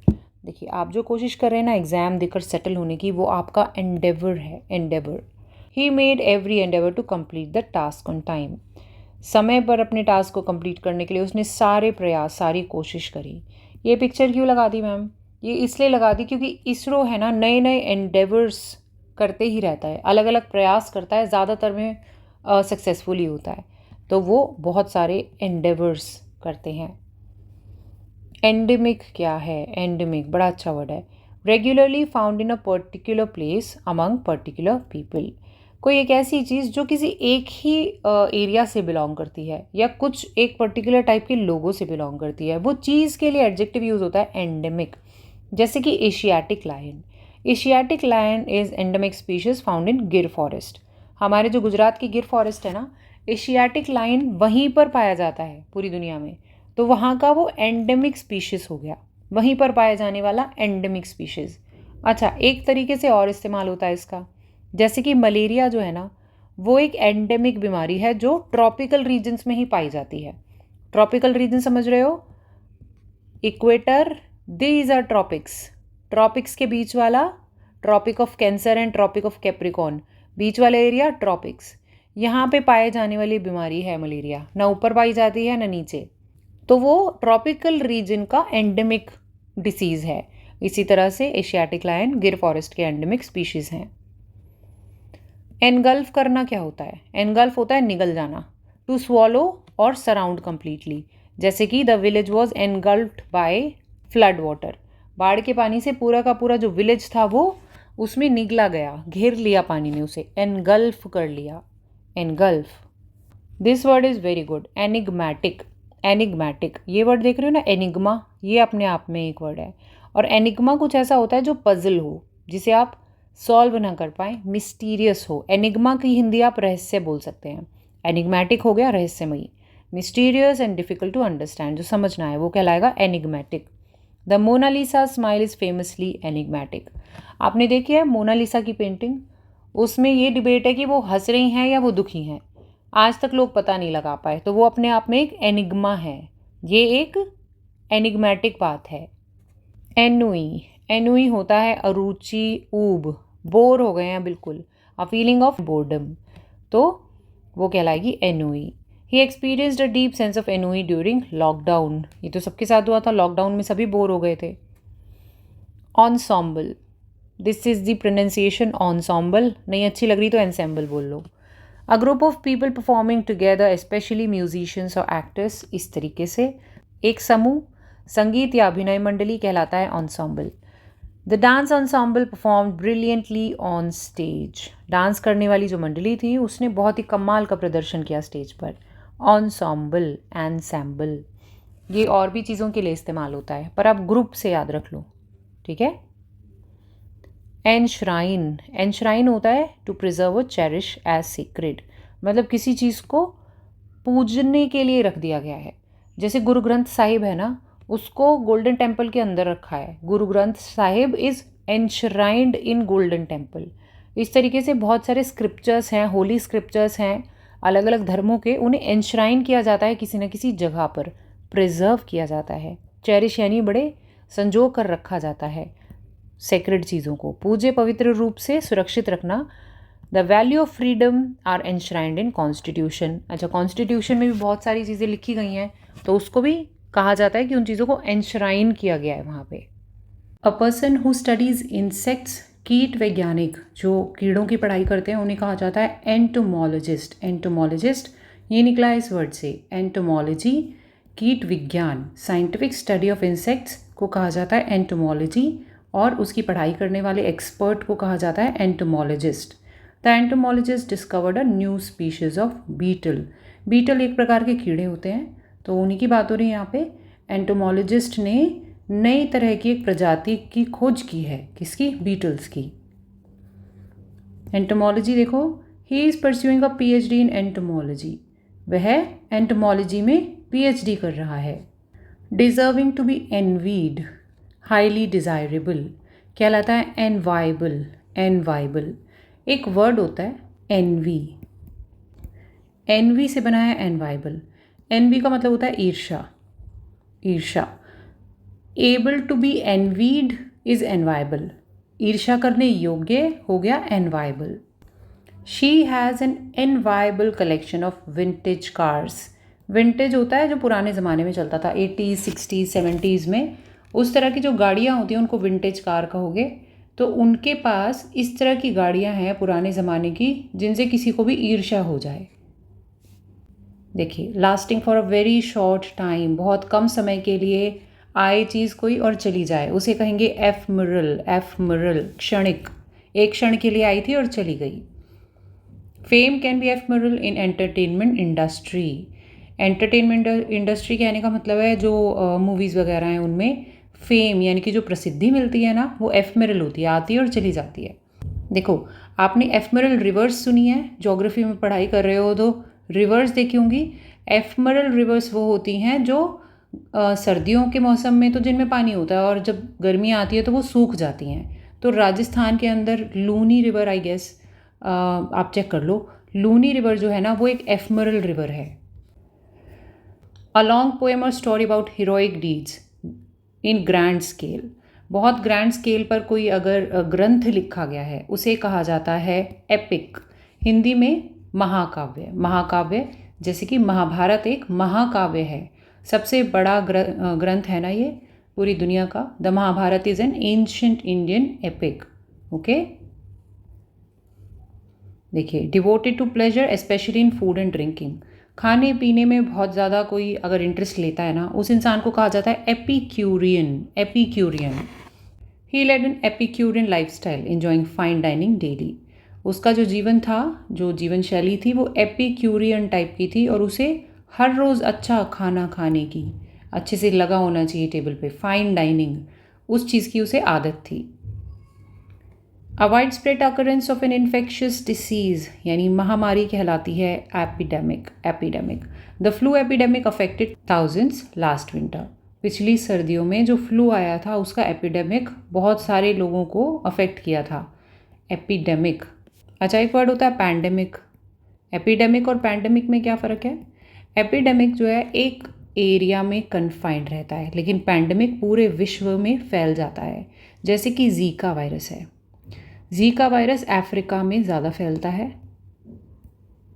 देखिए आप जो कोशिश कर रहे हैं ना एग्ज़ाम देकर सेटल होने की, वो आपका एंडेवर है, endeavour. He made every endeavour to complete the task on time, समय पर अपने टास्क को कंप्लीट करने के लिए उसने सारे प्रयास, सारी कोशिश करी। ये पिक्चर क्यों लगा दी मैम? ये इसलिए लगा दी क्योंकि इसरो है ना, नए नए एंडेवर्स करते ही रहता है, अलग अलग प्रयास करता है, ज़्यादातर में सक्सेसफुली होता है, तो वो बहुत सारे एंडेवर्स करते हैं। एंडेमिक क्या है? एंडेमिक बड़ा अच्छा वर्ड है। Regularly found in a particular place among particular people, कोई एक ऐसी चीज़ जो किसी एक ही एरिया से बिलोंग करती है, या कुछ एक पर्टिकुलर टाइप के लोगों से बिलोंग करती है, वो चीज़ के लिए एडजेक्टिव यूज़ होता है एंडेमिक। जैसे कि Asiatic lion, Asiatic lion is endemic species found in Gir forest. हमारे जो गुजरात की गिर फॉरेस्ट है ना, एशियाटिक लायन वहीं पर पाया जाता है पूरी दुनिया में, तो वहाँ का वो एंडेमिक स्पीशीज़ हो गया, वहीं पर पाया जाने वाला एंडेमिक स्पीशीज़। अच्छा, एक तरीके से और इस्तेमाल होता है इसका, जैसे कि मलेरिया जो है ना, वो एक एंडेमिक बीमारी है जो ट्रॉपिकल रीजन्स में ही पाई जाती है। ट्रॉपिकल रीजन समझ रहे हो? Equator, these are tropics, tropics के बीच वाला, tropic of cancer and tropic of capricorn, बीच वाला एरिया ट्रॉपिक्स, यहाँ पे पाए जाने वाली बीमारी है मलेरिया, ना ऊपर पाई जाती है ना नीचे, तो वो ट्रॉपिकल रीजन का एंडेमिक डिसीज़ है। इसी तरह से एशियाटिक लायन गिर फॉरेस्ट के एंडेमिक स्पीशीज़ हैं। एनगल्फ करना क्या होता है? एनगल्फ होता है निगल जाना, टू स्वॉलो और सराउंड कंप्लीटली, जैसे कि the village was engulfed bye flood water, बाढ़ के पानी से पूरा का पूरा जो विलेज था वो उसमें निगला गया, घेर लिया पानी ने उसे, एनगल्फ कर लिया, engulf. This word is very good, enigmatic. Enigmatic, ये वर्ड देख रहे हो ना, एनिग्मा, ये अपने आप में एक वर्ड है, और एनिग्मा कुछ ऐसा होता है जो पजल हो, जिसे आप सॉल्व ना कर पाए, मिस्टीरियस हो। एनिग्मा की हिंदी आप रहस्य बोल सकते हैं। एनिग्मैटिक हो गया रहस्यमयी, mysterious and difficult to understand, जो समझना है वो कहलाएगा enigmatic. The Mona Lisa smile is famously enigmatic. आपने देखी है मोनालिसा की पेंटिंग, उसमें ये डिबेट है कि वो हंस रही हैं या वो दुखी हैं, आज तक लोग पता नहीं लगा पाए, तो वो अपने आप में एक एनिग्मा है, ये एक एनिग्मैटिक बात है। एनुई, एनुई होता है अरुचि, ऊब, बोर हो गए हैं बिल्कुल, अ फीलिंग ऑफ बोर्डम, तो वो कहलाएगी ennui. He experienced a deep sense of ennui during lockdown, ये तो सबके साथ हुआ था, लॉकडाउन में सभी बोर हो गए थे। ensemble, this is the pronunciation ensemble, नहीं अच्छी लग रही तो ensemble बोल लो। A group of people performing together, specially musicians or actors, इस तरीके से एक समूह, संगीत या अभिनय मंडली कहलाता है ensemble। The dance ensemble perform brilliantly on stage, dance करने वाली जो मंडली थी उसने बहुत ही कमाल का प्रदर्शन किया स्टेज पर। ensemble, ensemble, ये और भी चीज़ों के लिए इस्तेमाल होता है, पर आप ग्रुप से याद रख लो, ठीक है। एनश्राइन, एनश्राइन होता है टू प्रिजर्व और चेरिश एज सीक्रेट, मतलब किसी चीज़ को पूजने के लिए रख दिया गया है। जैसे गुरु ग्रंथ साहिब है ना, उसको गोल्डन टेम्पल के अंदर रखा है। Guru Granth Sahib is enshrined in golden temple. इस तरीके से बहुत सारे स्क्रिप्चर्स हैं, होली स्क्रिप्चर्स हैं अलग अलग धर्मों के, उन्हें एनश्राइन किया जाता है किसी न किसी जगह पर, प्रिजर्व किया जाता है। चेरिश यानी बड़े संजो कर रखा जाता है सेक्रेड चीज़ों को, पूज्य पवित्र रूप से सुरक्षित रखना। The value of freedom are enshrined in constitution. अच्छा, कॉन्स्टिट्यूशन में भी बहुत सारी चीज़ें लिखी गई हैं, तो उसको भी कहा जाता है कि उन चीज़ों को एनश्राइन किया गया है वहाँ पे। अ पर्सन हु स्टडीज़ इंसेक्ट्स, कीट वैज्ञानिक जो कीड़ों की पढ़ाई करते हैं उन्हें कहा जाता है एंटोमोलॉजिस्ट। एंटोमोलॉजिस्ट ये निकला है इस वर्ड से, एंटोमोलॉजी कीट विज्ञान, साइंटिफिक स्टडी ऑफ इंसेक्ट्स को कहा जाता है एंटोमोलॉजी, और उसकी पढ़ाई करने वाले एक्सपर्ट को कहा जाता है entomologist. The entomologist discovered a new species of beetle. Beetle एक प्रकार के कीड़े होते हैं, तो उन्हीं की बात हो रही है यहाँ पे। एंटोमोलॉजिस्ट ने नई तरह की एक प्रजाति की खोज की है, किसकी? बीटल्स की। एंटोमोलॉजी देखो, he is pursuing a PhD in entomology, वह एंटोमोलॉजी में पीएचडी कर रहा है। Deserving to be envied, highly desirable कहलाता है एनवाइबल। एनवाइबल एक वर्ड होता है एनवी, एनवी से बना है एनवाइबल। एनवी का मतलब होता है ईर्षा, ईर्षा। Able to be envied is enviable, ईर्षा करने योग्य हो गया enviable. She has an enviable collection of vintage cars. Vintage होता है जो पुराने ज़माने में चलता था, 80s 60s 70s में, उस तरह की जो गाड़ियाँ होती हैं उनको विंटेज कार कहोगे। तो उनके पास इस तरह की गाड़ियाँ हैं पुराने ज़माने की जिनसे किसी को भी ईर्ष्या हो जाए। देखिए, lasting for a very short time, बहुत कम समय के लिए आए चीज़ कोई और चली जाए, उसे कहेंगे एफमरल। एफमरल क्षणिक, एक क्षण के लिए आई थी और चली गई। Fame can be ephemeral in entertainment industry. Entertainment industry कहने का मतलब है जो मूवीज़ वगैरह हैं उनमें फेम यानी कि जो प्रसिद्धि मिलती है ना, वो एफमरल होती है, आती है और चली जाती है। देखो, आपने एफमरल रिवर्स सुनी है, ज्योग्राफी में पढ़ाई कर रहे हो तो रिवर्स देखी होंगी। एफमरल रिवर्स वो होती हैं जो सर्दियों के मौसम में तो जिनमें पानी होता है और जब गर्मी आती है तो वो सूख जाती हैं। तो राजस्थान के अंदर लूनी रिवर, आई गेस आप चेक कर लो, लूनी रिवर जो है ना वो एक एफमरल रिवर है। अ लॉन्ग पोएम और story about heroic deeds in grand scale. बहुत ग्रैंड स्केल पर कोई अगर ग्रंथ लिखा गया है उसे कहा जाता है एपिक, हिंदी में महाकाव्य। महाकाव्य जैसे कि महाभारत एक महाकाव्य है, सबसे बड़ा ग्रंथ है ना ये पूरी दुनिया का। The Mahabharata is an ancient Indian epic. Okay, देखिए, devoted to pleasure specially in food and drinking. खाने पीने में बहुत ज़्यादा कोई अगर इंटरेस्ट लेता है ना, उस इंसान को कहा जाता है epicurean. Epicurean. He led an epicurean life style enjoying fine dining daily. उसका जो जीवन था, जो जीवन शैली थी, वो एपिक्यूरियन टाइप की थी और उसे हर रोज़ अच्छा खाना खाने की, अच्छे से लगा होना चाहिए टेबल पे, फाइन डाइनिंग, उस चीज़ की उसे आदत थी। A widespread occurrence of an infectious disease यानी महामारी कहलाती है epidemic. Epidemic, the flu epidemic affected thousands last winter. पिछली सर्दियों में जो फ्लू आया था उसका एपिडेमिक बहुत सारे लोगों को अफेक्ट किया था। एपिडेमिक। अच्छा, एक वर्ड होता है पैंडेमिक। एपिडेमिक और पैंडेमिक में क्या फ़र्क है? एपिडेमिक जो है एक एरिया में कन्फाइंड रहता है, लेकिन पैंडेमिक पूरे विश्व में फैल जाता है, जैसे कि जीका वायरस है। जीका वायरस अफ्रीका में ज़्यादा फैलता है,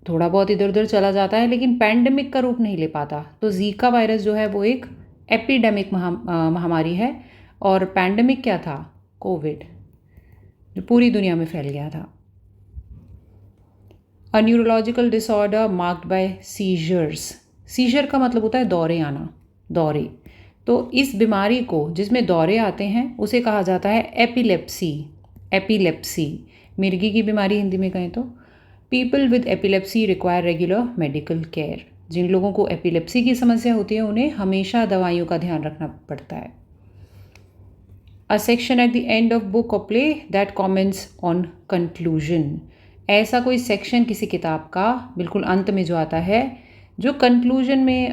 थोड़ा बहुत इधर उधर चला जाता है, लेकिन पैंडेमिक का रूप नहीं ले पाता। तो जीका वायरस जो है वो एक एपिडेमिक महामारी है, और पैंडेमिक क्या था? कोविड, जो पूरी दुनिया में फैल गया था। A neurological disorder marked by seizures. Seizure का मतलब होता है दौरे आना, दौरे। तो इस बीमारी को जिसमें दौरे आते हैं उसे कहा जाता है एपिलेप्सी। एपिलेप्सी, मिर्गी की बीमारी हिंदी में कहें तो। People with epilepsy require regular medical care. जिन लोगों को एपिलेप्सी की समस्या होती है उन्हें हमेशा दवाइयों का ध्यान रखना पड़ता है। A section at the end of book or play that comments on conclusion. ऐसा कोई सेक्शन किसी किताब का बिल्कुल अंत में जो आता है, जो कंक्लूजन में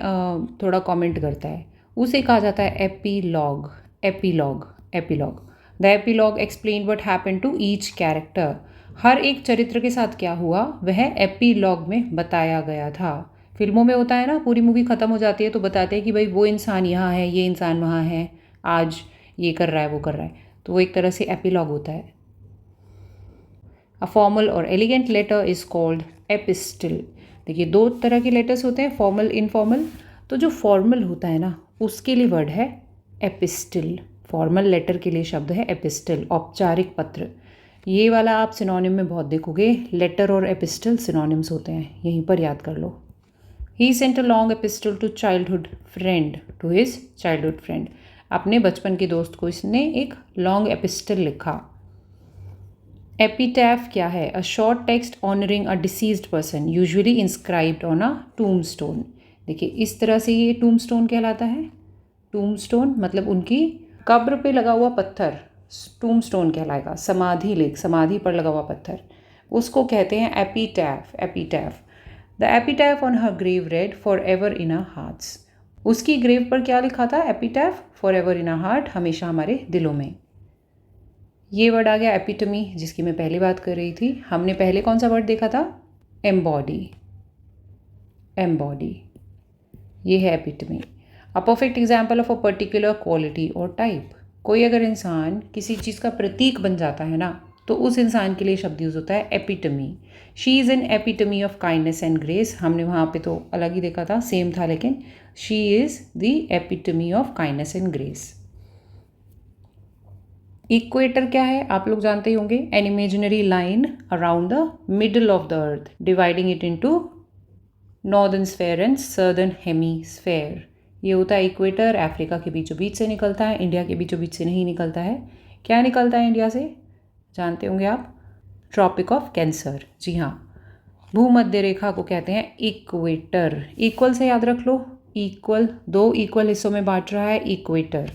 थोड़ा कमेंट करता है, उसे कहा जाता है epilogue. Epilogue epilogue the epilogue explain what happened to each character. हर एक चरित्र के साथ क्या हुआ वह एपीलॉग में बताया गया था। फिल्मों में होता है ना, पूरी मूवी ख़त्म हो जाती है तो बताते हैं कि भाई वो इंसान यहाँ है, ये इंसान वहाँ है, आज ये कर रहा है, वो कर रहा है, तो वो एक तरह से एपीलॉग होता है। A formal or elegant letter is called epistle. देखिए, दो तरह के लेटर्स होते हैं, फॉर्मल, इनफॉर्मल। तो जो फॉर्मल होता है ना, उसके लिए वर्ड है एपिस्टल। फॉर्मल लेटर के लिए शब्द है एपिस्टल, औपचारिक पत्र। ये वाला आप सिनोनिम में बहुत देखोगे, लेटर और एपिस्टल सिनोनिम्स होते हैं, यहीं पर याद कर लो। He sent a long epistle to childhood friend, to his childhood friend. अपने बचपन के दोस्त को इसने एक लॉन्ग एपिस्टल लिखा। एपिटैफ क्या है? A short text honouring a deceased person usually inscribed on a tombstone. देखिए, इस तरह से ये टूमस्टोन कहलाता है। टूमस्टोन मतलब उनकी कब्र पे लगा हुआ पत्थर टूमस्टोन कहलाएगा। समाधि लेख, समाधि पर लगा हुआ पत्थर, उसको कहते हैं epitaph. Epitaph the epitaph on her grave read forever in a hearts. उसकी ग्रेव पर क्या लिखा था? Epitaph forever in a heart, हमेशा हमारे दिलों में। ये वर्ड आ गया एपिटमी, जिसकी मैं पहले बात कर रही थी। हमने पहले कौन सा वर्ड देखा था? एम्बॉडी। एम्बॉडी, ये है epitome. A perfect example of a particular quality और टाइप। कोई अगर इंसान किसी चीज़ का प्रतीक बन जाता है ना, तो उस इंसान के लिए शब्द यूज़ होता है epitome. She is N epitome of kindness and grace. हमने वहाँ पे तो अलग ही देखा था, सेम था, लेकिन she is the epitome of kindness and grace. Equator क्या है? आप लोग जानते ही होंगे, an imaginary line around the middle of the earth dividing it into northern sphere and southern hemisphere. ये होता है इक्वेटर। अफ्रीका के बीचों बीच से निकलता है, इंडिया के बीचों बीच से नहीं निकलता है। क्या निकलता है इंडिया से? जानते होंगे आप, ट्रॉपिक ऑफ कैंसर। जी हाँ, भूमध्य रेखा को कहते हैं इक्वेटर। इक्वल से याद रख लो, इक्वल, दो इक्वल हिस्सों में बांट रहा है equator.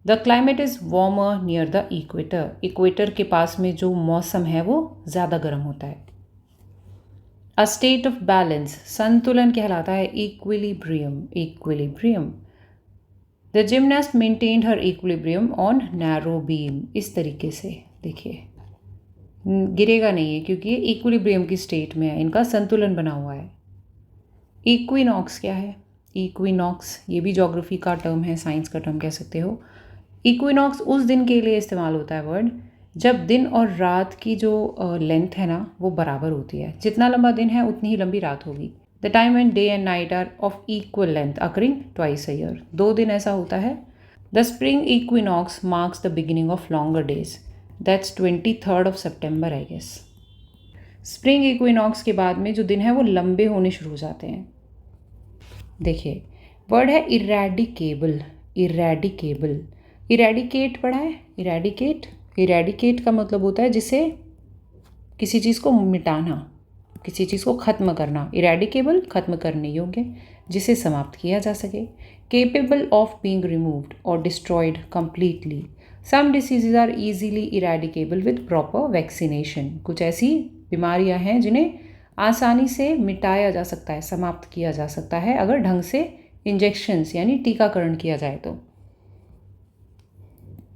The climate is warmer near the equator. Equator के पास में जो मौसम है वो ज़्यादा गर्म होता है। अ स्टेट ऑफ बैलेंस, संतुलन कहलाता है equilibrium. Equilibrium the gymnast maintained her equilibrium on narrow beam. इस तरीके से देखिए, गिरेगा नहीं है क्योंकि ये इक्विलिब्रियम की स्टेट में है, इनका संतुलन बना हुआ है। इक्विनॉक्स क्या है? इक्विनॉक्स ये भी ज्योग्राफी का टर्म है, साइंस का टर्म कह सकते हो। इक्विनॉक्स उस दिन के लिए इस्तेमाल होता है वर्ड जब दिन और रात की जो लेंथ है ना वो बराबर होती है। जितना लंबा दिन है उतनी ही लंबी रात होगी। The time and day and night are of equal length occurring twice a year. 2 दिन ऐसा होता है। The spring equinox marks the beginning of longer days. That's 23rd of September I guess. Spring equinox के बाद में जो दिन है वो लंबे होने शुरू हो जाते हैं। देखिए, वर्ड है इरेडिकेबल। इरेडिकेबल, इरेडिकेट पढ़ा है? इरेडिकेट, इरेडिकेट का मतलब होता है जिसे किसी चीज़ को मिटाना, किसी चीज़ को ख़त्म करना। इरेडिकेबल, ख़त्म करने योग्य, जिसे समाप्त किया जा सके। Capable of being removed or destroyed completely. Some diseases are easily eradicable with proper vaccination. कुछ ऐसी बीमारियां हैं जिन्हें आसानी से मिटाया जा सकता है, समाप्त किया जा सकता है अगर ढंग से इंजेक्शंस यानी टीकाकरण किया जाए तो।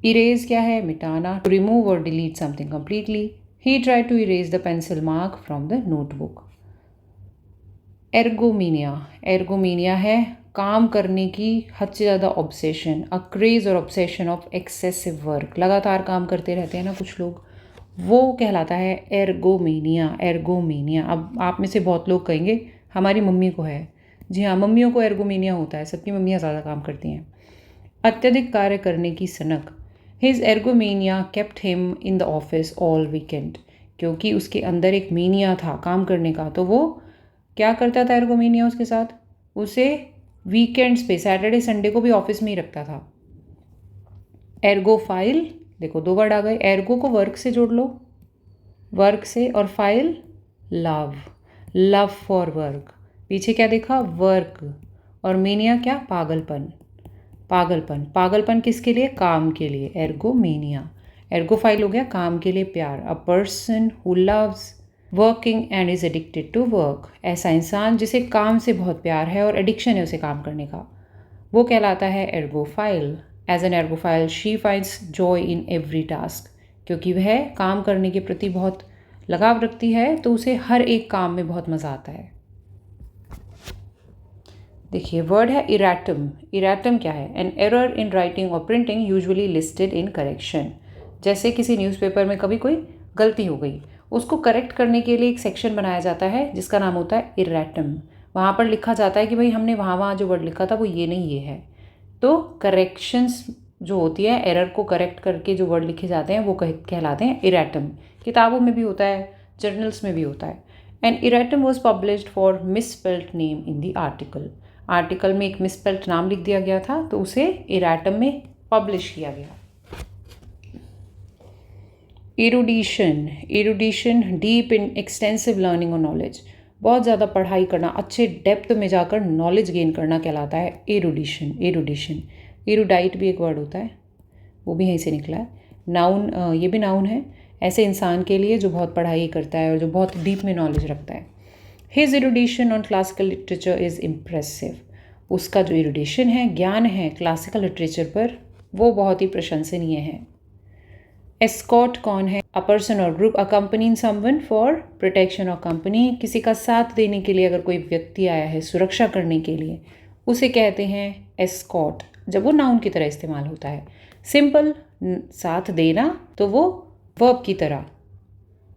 इरेज क्या है? मिटाना, to remove or delete something completely. He try to erase the pencil mark from the notebook. Ergomania, ergomania है काम करने की हद से ज़्यादा obsession, a craze or obsession of excessive work. लगातार काम करते रहते हैं ना कुछ लोग, वो कहलाता है एर्गोमीनिया। एर्गोमीनिया। अब आप में से बहुत लोग कहेंगे हमारी मम्मी को है। जी हाँ, मम्मियों को एर्गोमीनिया होता है, सबकी मम्मियाँ ज़्यादा काम करती हैं। अत्यधिक कार्य करने की सनक। His ergomania kept him in the office all weekend. क्योंकि उसके अंदर एक मीनिया था काम करने का, तो वो क्या करता था एर्गोमीनिया उसके साथ? उसे वीकेंड्स पे, सैटरडे संडे को भी ऑफिस में ही रखता था। एर्गोफाइल, देखो 2 वर्ड आ गए। एर्गो को वर्क से जोड़ लो, वर्क से, और file love, love for work. पीछे क्या देखा? वर्क। और मीनिया क्या? पागलपन। पागलपन, पागलपन किसके लिए? काम के लिए, एर्गोमीनिया। एर्गोफाइल हो गया काम के लिए प्यार, a person who loves working and is addicted to work, ऐसा इंसान जिसे काम से बहुत प्यार है और एडिक्शन है उसे काम करने का, वो कहलाता है ergophile. As an ergophile she finds joy in every task, क्योंकि वह काम करने के प्रति बहुत लगाव रखती है तो उसे हर एक काम में बहुत मज़ा आता है। देखिए वर्ड है इरेटम। इरेटम क्या है? एन एरर इन राइटिंग और printing usually listed in correction. जैसे किसी न्यूज़पेपर में कभी कोई गलती हो गई, उसको करेक्ट करने के लिए एक सेक्शन बनाया जाता है जिसका नाम होता है इरेटम। वहाँ पर लिखा जाता है कि भाई हमने वहाँ जो वर्ड लिखा था वो ये नहीं ये है। तो करेक्शंस जो होती है, एरर को करेक्ट करके जो वर्ड लिखे जाते हैं वो कहलाते हैं इरेटम। किताबों में भी होता है, जर्नल्स में भी होता है। An erratum was published for misspelled name in the article. Article में एक मिसस्पेल्ड नाम लिख दिया गया था तो उसे इरेटम में पब्लिश किया गया। एरुडिशन। एरुडिशन डीप इन एक्सटेंसिव लर्निंग और नॉलेज, बहुत ज़्यादा पढ़ाई करना, अच्छे डेप्थ में जाकर नॉलेज गेन करना कहलाता है एरुडिशन। एरुडिशन। एरुडाइट भी एक वर्ड होता है, वो भी यहीं से निकला है। नाउन, ये भी नाउन है ऐसे इंसान के लिए जो बहुत पढ़ाई करता है और जो बहुत डीप में नॉलेज रखता है। His erudition on classical literature is impressive. उसका जो एरुडिशन है, ज्ञान है क्लासिकल लिटरेचर पर, वो बहुत ही प्रशंसनीय है। एस्कॉट कौन है? अ पर्सन और group accompanying someone for protection और कंपनी। किसी का साथ देने के लिए अगर कोई व्यक्ति आया है सुरक्षा करने के लिए, उसे कहते हैं एस्कॉट, जब वो नाउन की तरह इस्तेमाल होता है। सिंपल साथ देना तो वो वर्ब की तरह।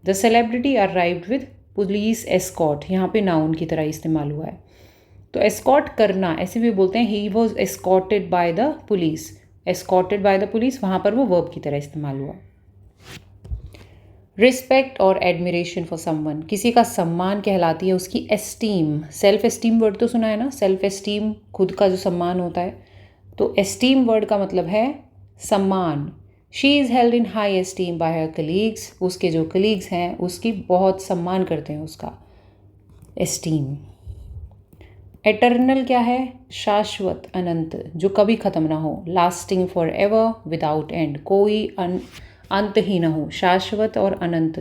The celebrity arrived with police escort, यहाँ पे नाउन की तरह इस्तेमाल हुआ है। तो एस्कॉट करना ऐसे भी बोलते हैं, he was escorted by the police. Escorted by the police, वहाँ पर वो वर्ब की तरह इस्तेमाल हुआ। रिस्पेक्ट और एडमिरेशन फॉर समवन, किसी का सम्मान कहलाती है उसकी एस्टीम। सेल्फ एस्टीम वर्ड तो सुना है ना, सेल्फ एस्टीम खुद का जो सम्मान होता है, तो एस्टीम वर्ड का मतलब है सम्मान। She is held in high esteem bye her colleagues, उसके जो कलीग्स हैं उसकी बहुत सम्मान करते हैं उसका। एस्टीम। एटर्नल क्या है? शाश्वत, अनंत, जो कभी ख़त्म ना हो। Lasting for ever, without and, कोई अंत ही ना हो। शाश्वत और अनंत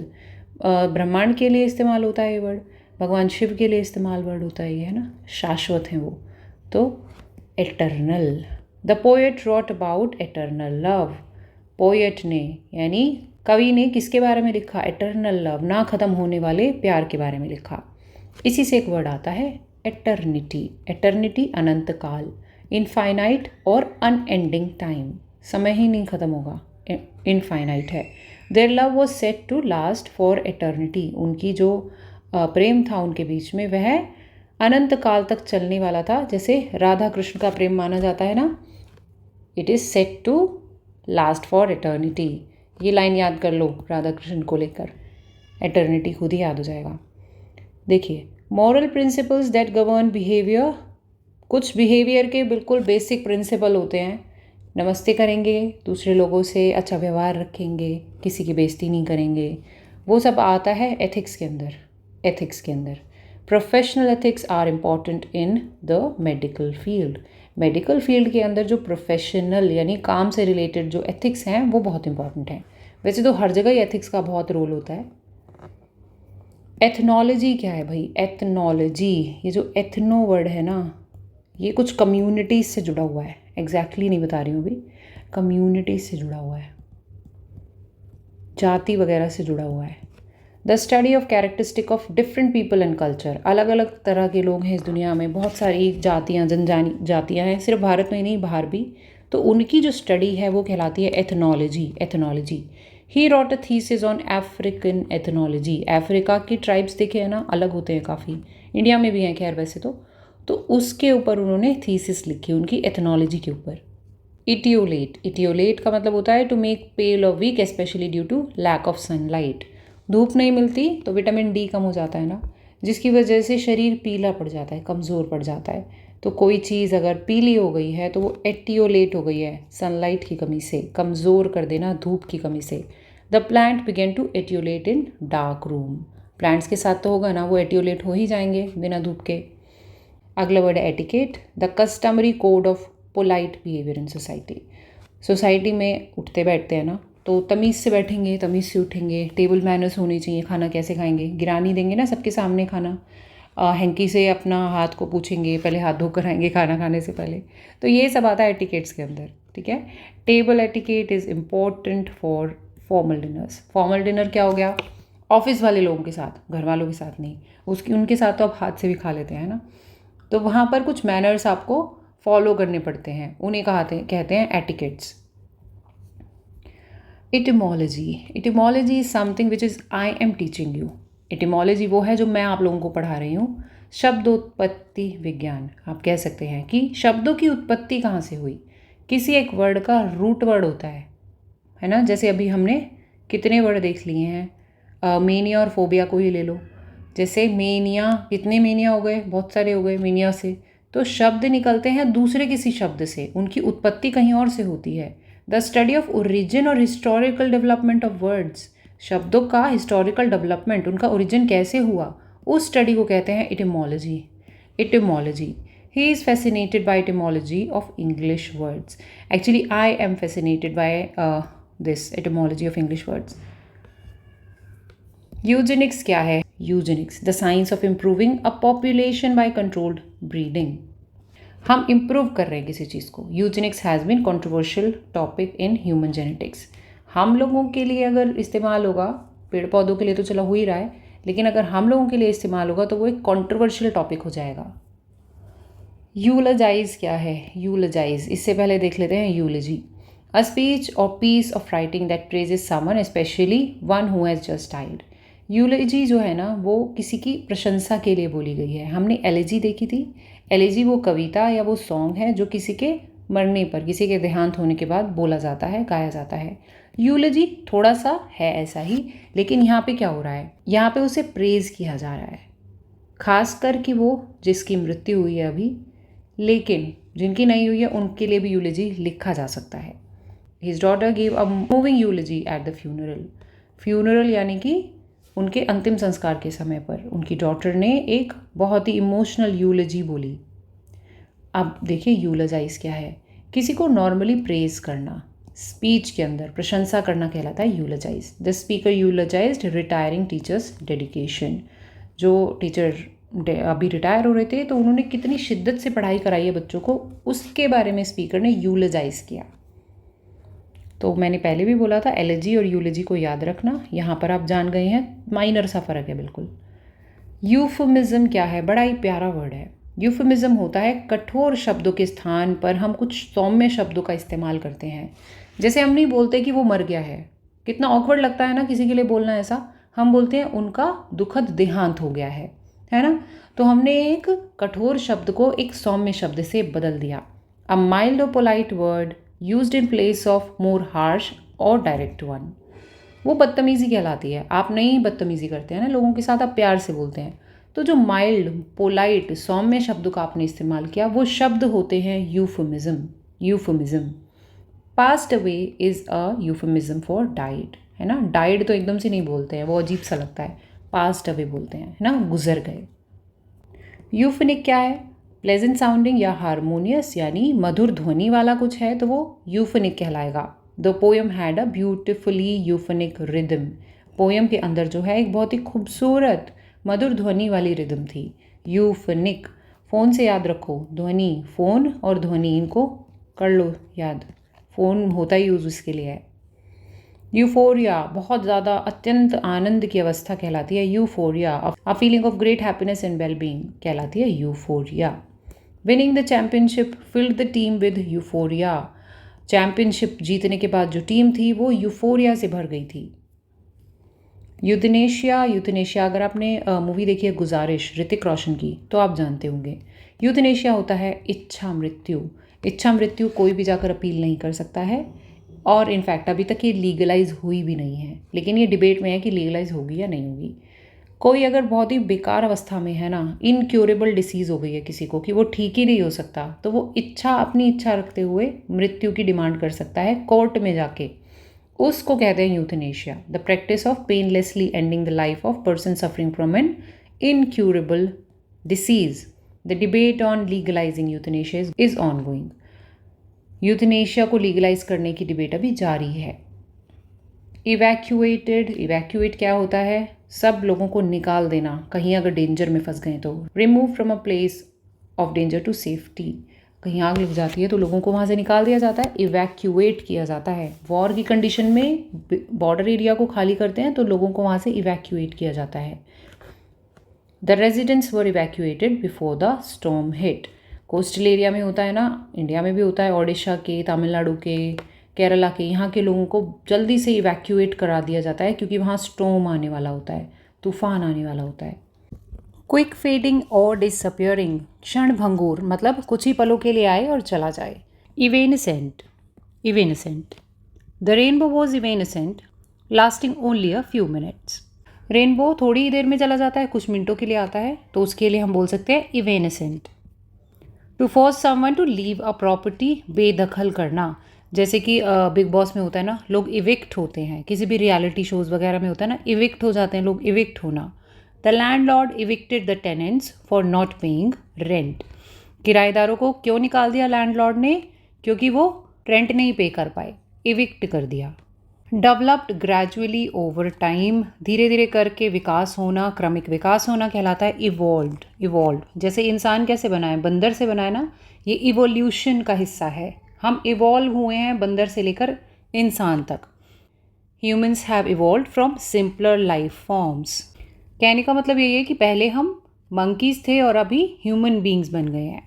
ब्रह्मांड के लिए इस्तेमाल होता है ये वर्ड, भगवान शिव के लिए इस्तेमाल वर्ड होता है ये, है ना, शाश्वत हैं वो। तो eternal. The poet wrote about eternal love. Poet ने यानी कवि ने किसके बारे में लिखा? एटर्नल लव, ना ख़त्म होने वाले प्यार के बारे में लिखा। इसी से एक वर्ड आता है एटर्निटी। एटर्निटी अनंत काल। इनफाइनाइट और अनएंडिंग टाइम, समय ही नहीं ख़त्म होगा, इनफाइनाइट है। There love was set to last for eternity, उनकी जो प्रेम था उनके बीच में वह अनंत काल तक चलने वाला था। जैसे राधा कृष्ण का प्रेम माना जाता है ना, it is set to last for eternity. ये लाइन याद कर लो राधा कृष्ण को लेकर, एटर्निटी खुद ही याद हो जाएगा। देखिए moral principles that govern behaviour, कुछ बिहेवियर के बिल्कुल बेसिक प्रिंसिपल होते हैं। नमस्ते करेंगे, दूसरे लोगों से अच्छा व्यवहार रखेंगे, किसी की बेइज्जती नहीं करेंगे, वो सब आता है एथिक्स के अंदर। एथिक्स के अंदर professional ethics are important in the medical field. Medical field के अंदर जो प्रोफेशनल यानी काम से रिलेटेड जो एथिक्स हैं वो बहुत इंपॉर्टेंट हैं। वैसे तो हर जगह ही एथिक्स का बहुत रोल होता है। एथनोलॉजी क्या है भाई? एथनोलॉजी, ये जो एथनो वर्ड है ना, ये कुछ कम्युनिटीज़ से जुड़ा हुआ है। एग्जैक्टली नहीं बता रही हूँ अभी, कम्युनिटीज़ से जुड़ा हुआ है, जाति वगैरह से जुड़ा हुआ है। The study of characteristic of different people and culture, अलग अलग तरह के लोग हैं इस दुनिया में, बहुत सारी जातियाँ जातियाँ हैं, सिर्फ भारत में ही नहीं बाहर भी, तो उनकी जो स्टडी है वो कहलाती है ethnology. Ethnology. He wrote a thesis on African ethnology. Africa की ट्राइब्स देखे हैं ना, अलग होते हैं काफ़ी, इंडिया में भी हैं खैर वैसे तो उसके ऊपर उन्होंने थीसिस लिखी उनकी एथनोलॉजी के ऊपर। इटियोलेट। इटियोलेट का मतलब होता है टू मेक पेल और weak specially due to lack of sunlight. धूप नहीं मिलती तो विटामिन डी कम हो जाता है ना, जिसकी वजह से शरीर पीला पड़ जाता है, कमज़ोर पड़ जाता है। तो कोई चीज़ अगर पीली हो गई है तो वो एटियोलेट हो गई है सनलाइट की कमी से, कमज़ोर कर देना धूप की कमी से। The plant began to etiolate in dark room. Plants के साथ तो होगा ना, वो एटियोलेट हो ही जाएंगे बिना धूप के। अगला वर्ड है etiquette. The customary code of polite behaviour in society. Society में उठते बैठते हैं ना, तो तमीज़ से बैठेंगे, तमीज़ से उठेंगे, टेबल मैनर्स होनी चाहिए, खाना कैसे खाएंगे, गिरा नहीं देंगे ना सबके सामने खाना, हैंकी से अपना हाथ को पूछेंगे, पहले हाथ धोकर आएंगे खाना खाने से पहले। तो ये सब आता है एटिकेट्स के अंदर, ठीक है। Table etiquette is important for formal dinners. Formal dinner क्या हो गया? ऑफिस वाले लोगों के साथ, घर वालों के साथ नहीं, उनके साथ तो आप हाथ से भी खा लेते हैं ना। तो वहाँ पर कुछ मैनर्स आपको फॉलो करने पड़ते हैं, उन्हें कहते हैं etiquettes. Etymology. Etymology is something which is I am teaching you. Etymology वो है जो मैं आप लोगों को पढ़ा रही हूँ। शब्दोत्पत्ति विज्ञान, आप कह सकते हैं कि शब्दों की उत्पत्ति कहाँ से हुई। किसी एक वर्ड का रूट वर्ड होता है ना। जैसे अभी हमने कितने वर्ड देख लिए हैं, मेनिया और फोबिया को ही ले लो। जैसे मेनिया, कितने मेनिया हो गए? बहुत सारे हो गए मेनिया से। तो शब्द निकलते हैं दूसरे किसी शब्द से, उनकी उत्पत्ति कहीं और से होती है। द स्टडी ऑफ ओरिजिन और हिस्टोरिकल डेवलपमेंट ऑफ वर्ड्स, शब्दों का हिस्टोरिकल डेवलपमेंट, उनका ओरिजिन कैसे हुआ, उस स्टडी को कहते हैं etymology. Etymology. He is fascinated by etymology of English words. Actually I am fascinated by this etymology of English words. Eugenics क्या है? Eugenics, the science of improving a population by controlled breeding. हम improve कर रहे हैं किसी चीज़ को। Eugenics has been controversial topic in human genetics. हम लोगों के लिए अगर इस्तेमाल होगा, पेड़ पौधों के लिए तो चला हो ही रहा है, लेकिन अगर हम लोगों के लिए इस्तेमाल होगा तो वो एक कंट्रोवर्शियल टॉपिक हो जाएगा। यूलजाइज क्या है? यूलजाइज, इससे पहले देख लेते हैं eulogy. A speech or piece of writing that praises someone, specially one who has just died. Eulogy जो है ना, वो किसी की प्रशंसा के लिए बोली गई है। हमने एलेजी देखी थी। एलेजी वो कविता या वो सॉन्ग है जो किसी के मरने पर, किसी के देहांत होने के बाद बोला जाता है, गाया जाता है। यूलजी थोड़ा सा है ऐसा ही, लेकिन यहाँ पे क्या हो रहा है, यहाँ पे उसे प्रेज़ किया जा रहा है, खासकर कि वो जिसकी मृत्यु हुई है अभी, लेकिन जिनकी नहीं हुई है उनके लिए भी यूलजी लिखा जा सकता है। His daughter give a moving eulogy at the funeral. Funeral यानी कि उनके अंतिम संस्कार के समय पर उनकी डॉटर ने एक बहुत ही इमोशनल यूलजी बोली। अब देखिए यूलजाइज क्या है? किसी को नॉर्मली प्रेज करना, स्पीच के अंदर प्रशंसा करना कहलाता है eulogize. The speaker eulogized retiring teachers dedication. जो टीचर अभी रिटायर हो रहे थे तो उन्होंने कितनी शिद्दत से पढ़ाई कराई है बच्चों को, उसके बारे में स्पीकर ने यूलजाइज किया। तो मैंने पहले भी बोला था एलर्जी और यूलजी को याद रखना, यहाँ पर आप जान गए हैं, माइनर सा फ़र्क है बिल्कुल। यूफमिज्म क्या है? बड़ा ही प्यारा वर्ड है। यूफमिज्म होता है कठोर शब्दों के स्थान पर हम कुछ सौम्य शब्दों का इस्तेमाल करते हैं। जैसे हम नहीं बोलते कि वो मर गया है, कितना ऑकवर्ड लगता है ना किसी के लिए बोलना ऐसा। हम बोलते हैं उनका दुखद देहांत हो गया है ना। तो हमने एक कठोर शब्द को एक सौम्य शब्द से बदल दिया। अ माइल्ड और polite word used in place of more harsh और डायरेक्ट वन, वो बदतमीज़ी कहलाती है। आप नहीं बदतमीज़ी करते हैं ना लोगों के साथ, आप प्यार से बोलते हैं। तो जो माइल्ड, पोलाइट, सौम्य शब्द का आपने इस्तेमाल किया, वो शब्द होते हैं euphemism. Euphemism. Passed away is a euphemism for died, है ना। डाइड तो एकदम से नहीं बोलते हैं, वो अजीब सा लगता है। पास्ट अवे बोलते हैं, है ना, गुजर गए। यूफनिक क्या है? प्लेजेंट साउंडिंग या हारमोनियस, यानी मधुर ध्वनि वाला कुछ है तो वो यूफनिक कहलाएगा। The poem had a beautifully euphonic rhythm. Poem के अंदर जो है एक बहुत ही खूबसूरत मधुर ध्वनि वाली रिदम थी। यूफनिक। फ़ोन से याद रखो, ध्वनि, फ़ोन और ध्वनि, इनको कर लो याद, फ़ोन होता ही यूज़ उसके लिए है। यूफोरिया, बहुत ज़्यादा अत्यंत आनंद की अवस्था कहलाती है euphoria. A feeling of great happiness and wellbeing कहलाती है euphoria. Winning the championship filled the team with euphoria. Championship जीतने के बाद जो टीम थी वो यूफोरिया से भर गई थी। यूथनेशिया। यूथनेशिया, अगर आपने मूवी देखी है गुजारिश ऋतिक रोशन की तो आप जानते होंगे। यूथनेशिया होता है इच्छा मृत्यु। इच्छा मृत्यु कोई भी जाकर अपील नहीं कर सकता है, और इनफैक्ट अभी तक ये लीगलाइज हुई भी नहीं है, लेकिन ये डिबेट में है कि लीगलाइज होगी या नहीं होगी। कोई अगर बहुत ही बेकार अवस्था में है ना, इनक्योरेबल डिसीज़ हो गई है किसी को कि वो ठीक ही नहीं हो सकता, तो वो अपनी इच्छा रखते हुए मृत्यु की डिमांड कर सकता है कोर्ट में जाके। उसको कहते हैं euthanasia. The practice of painlessly ending the life of person suffering from an incurable disease. The debate on legalizing euthanasia is ongoing. Euthanasia को लीगलाइज करने की डिबेट अभी जारी है। इवैक्यूएटेड, इवैक्यूएट क्या होता है? सब लोगों को निकाल देना, कहीं अगर डेंजर में फंस गए तो। Remove from a place of danger to safety, कहीं आग लग जाती है तो लोगों को वहाँ से निकाल दिया जाता है, इवैक्यूएट किया जाता है। वॉर की कंडीशन में बॉर्डर एरिया को खाली करते हैं तो लोगों को वहाँ से इवैक्यूएट किया जाता है। The residents were evacuated before the storm hit. Coastal area में होता है ना, इंडिया में भी होता है, ओडिशा के, तमिलनाडु के, केरला के, यहाँ के लोगों को जल्दी से इवैक्यूएट करा दिया जाता है क्योंकि वहाँ स्टॉर्म आने वाला होता है, तूफान आने वाला होता है। क्विक फेडिंग और डिसअपियरिंग, क्षण भंगुर, मतलब कुछ ही पलों के लिए आए और चला जाए। Evanescent, evanescent, the rainbow was evanescent lasting only a few minutes. Rainbow थोड़ी ही देर में चला जाता है, कुछ मिनटों के लिए आता है, तो उसके लिए हम बोल सकते हैं evanescent. To force someone to leave a property, बेदखल करना, जैसे कि बिग बॉस में होता है ना, लोग इविक्ट होते हैं, किसी भी रियलिटी शोज़ वगैरह में होता है ना, इविक्ट हो जाते हैं लोग, इविक्ट होना। The landlord evicted the tenants for not paying rent, किराएदारों को क्यों निकाल दिया लैंडलॉर्ड ने? क्योंकि वो रेंट नहीं पे कर पाए, इविक्ट कर दिया। डेवलप्ड ग्रेजुअली ओवर टाइम, धीरे धीरे करके विकास होना, क्रमिक विकास होना कहलाता है। इवॉल्व्ड, इवॉल्व्ड, जैसे इंसान कैसे बना है, बंदर से बना है ना, ये इवोल्यूशन का हिस्सा है, हम इवॉल्व हुए हैं बंदर से लेकर इंसान तक। Humans have evolved from simpler life forms, कहने का मतलब यही है कि पहले हम मंकीज थे और अभी ह्यूमन बींग्स बन गए हैं।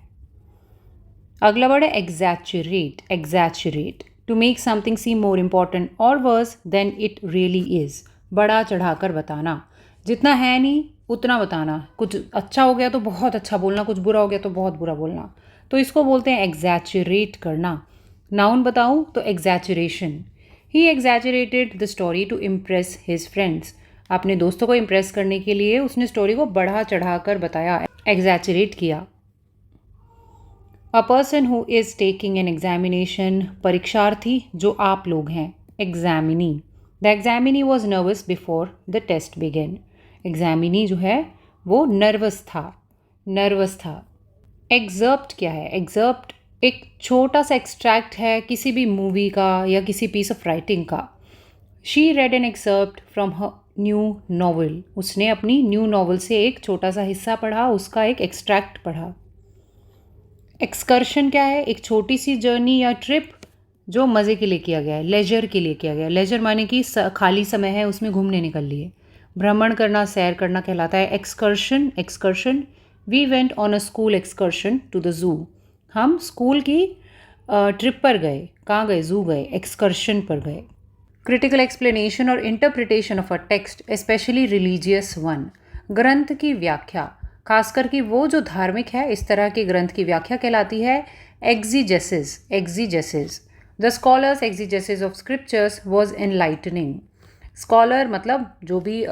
अगला वर्ड है exaggerate, exaggerate, to make something seem more important or worse than it really is, बड़ा चढ़ाकर बताना, जितना है नहीं उतना बताना, कुछ अच्छा हो गया तो बहुत अच्छा बोलना, कुछ बुरा हो गया तो बहुत बुरा बोलना, तो इसको बोलते हैं एग्जैचुरेट करना। नाउन बताऊँ तो exaggeration, he exaggerated the story to impress his friends, अपने दोस्तों को इम्प्रेस करने के लिए उसने स्टोरी को बढ़ा चढ़ाकर बताया, एग्जैचुरेट किया। A person who is taking an examination, परीक्षार्थी जो आप लोग हैं, examinee. The examinee was nervous before the test began, examinee जो है वो नर्वस था, नर्वस था। एग्जर्प्ट क्या है? एग्जर्प्ट एक छोटा सा एक्सट्रैक्ट है किसी भी मूवी का या किसी पीस ऑफ राइटिंग का। She read an excerpt from her new novel, उसने अपनी न्यू नॉवल से एक छोटा सा हिस्सा पढ़ा, उसका एक एक्सट्रैक्ट पढ़ा। एक्सकर्शन क्या है? एक छोटी सी जर्नी या ट्रिप जो मज़े के लिए किया गया है, लेजर के लिए किया गया है। लेजर माने कि खाली समय है उसमें घूमने निकल लिए। भ्रमण करना, सैर करना कहलाता है excursion, excursion. We went on a school excursion to the zoo, हम स्कूल की ट्रिप पर गए, कहाँ गए? जू गए, एक्सकर्शन पर गए। क्रिटिकल एक्सप्लेनेशन और interpretation of a text, specially religious one, ग्रंथ की व्याख्या, खासकर कि वो जो धार्मिक है, इस तरह के ग्रंथ की व्याख्या कहलाती है exegesis, exegesis. The scholars exegesis of scriptures was enlightening, scholar मतलब जो भी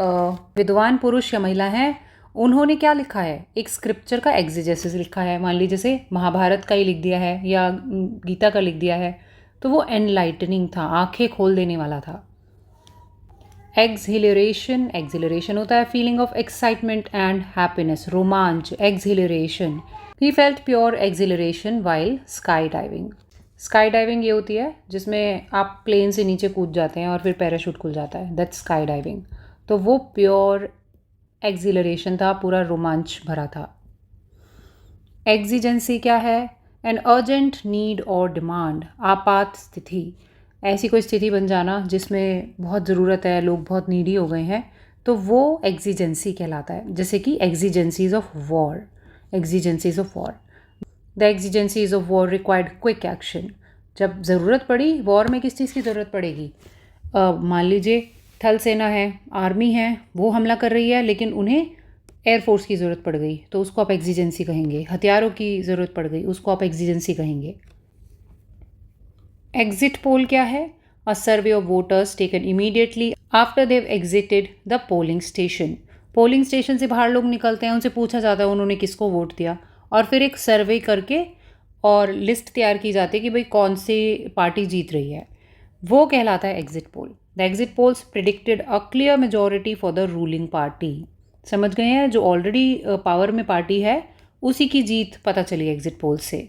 विद्वान पुरुष या महिला हैं, उन्होंने क्या लिखा है? एक स्क्रिप्चर का एक्जीजेसिस लिखा है, मान लीजिए जैसे महाभारत का ही लिख दिया है या गीता का लिख दिया है, तो वो एनलाइटनिंग था, आंखें खोल देने वाला था। एक्सहिलरेशन, एक्सहिलरेशन होता है feeling of excitement and happiness, रोमांच, exhilaration. He felt pure exhilaration while sky diving, sky diving ये होती है जिसमें आप प्लेन से नीचे कूद जाते हैं और फिर पैराशूट खुल जाता है, दैट्स स्काई डाइविंग। तो वो प्योर एक्सहिलरेशन था, पूरा रोमांच भरा था। एक्जिजेंसी क्या है? एन अर्जेंट नीड और डिमांड, आपात स्थिति, ऐसी कोई स्थिति बन जाना जिसमें बहुत ज़रूरत है, लोग बहुत नीडी हो गए हैं, तो वो एक्जिजेंसी कहलाता है। जैसे कि exigencies of war, exigencies of war, the exigencies of war required quick action, जब ज़रूरत पड़ी, वॉर में किस चीज़ की ज़रूरत पड़ेगी? मान लीजिए थल सेना है, आर्मी है, वो हमला कर रही है, लेकिन उन्हें एयरफोर्स की ज़रूरत पड़ गई, तो उसको आप एक्जिजेंसी कहेंगे। हथियारों की ज़रूरत पड़ गई, उसको आप एक्जिजेंसी कहेंगे। एग्जिट पोल क्या है? A survey of voters taken immediately after they exited the polling station, polling station से बाहर लोग निकलते हैं, उनसे पूछा जाता है उन्होंने किसको वोट दिया, और फिर एक सर्वे करके और लिस्ट तैयार की जाती है कि भाई कौन सी पार्टी जीत रही है, वो कहलाता है exit poll. The exit polls predicted a clear majority for the ruling party, समझ गए हैं? जो ऑलरेडी पावर में पार्टी है उसी की जीत पता चली एग्जिट पोल से।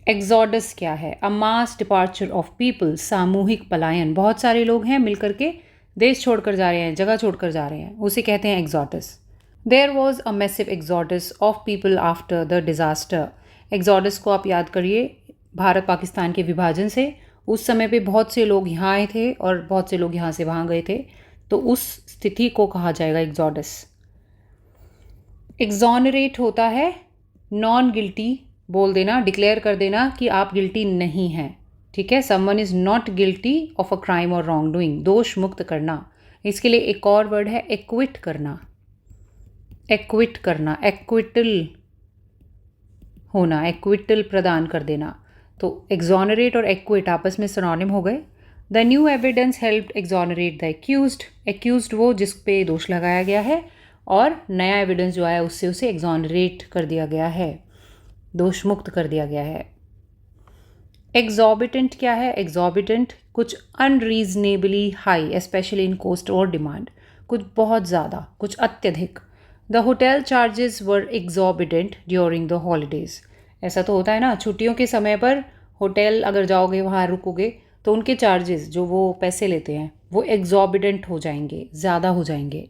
एग्जॉडस क्या है? अ मास डिपार्चर ऑफ पीपल, सामूहिक पलायन, बहुत सारे लोग हैं मिल करके देश छोड़कर जा रहे हैं, जगह छोड़कर जा रहे हैं, उसे कहते हैं exodus. There was a massive exodus of people after the disaster. Exodus को आप याद करिए भारत पाकिस्तान के विभाजन से। उस समय पे बहुत से लोग यहाँ आए थे और बहुत से लोग यहाँ से वहाँ गए थे, तो उस स्थिति को कहा जाएगा एग्जॉडस। एग्जॉनरेट होता है नॉन गिल्टी बोल देना, डिक्लेयर कर देना कि आप गिल्टी नहीं हैं, ठीक है। Someone is not guilty of a crime और रॉन्ग डूइंग, दोष मुक्त करना। इसके लिए एक और वर्ड है एक्विट करना। एक्विट करना, एक्विटल होना, एक्विटल प्रदान कर देना। तो एक्सोनरेट और एक्विट आपस में सिनोनिम हो गए। The new evidence helped exonerate the accused. Accused वो जिस पे दोष लगाया गया है, और नया एविडेंस जो आया उससे उसे एक्सोनरेट कर दिया गया है, दोष मुक्त कर दिया गया है। एग्जॉर्बिटेंट क्या है? एग्जॉर्बिटेंट कुछ unreasonably high, specially in cost और डिमांड, कुछ बहुत ज़्यादा, कुछ अत्यधिक। The hotel charges were exorbitant during the holidays. ऐसा तो होता है ना, छुट्टियों के समय पर होटल अगर जाओगे, वहाँ रुकोगे, तो उनके चार्जेस जो वो पैसे लेते हैं वो एग्जॉर्बिटेंट हो जाएंगे, ज़्यादा हो जाएंगे।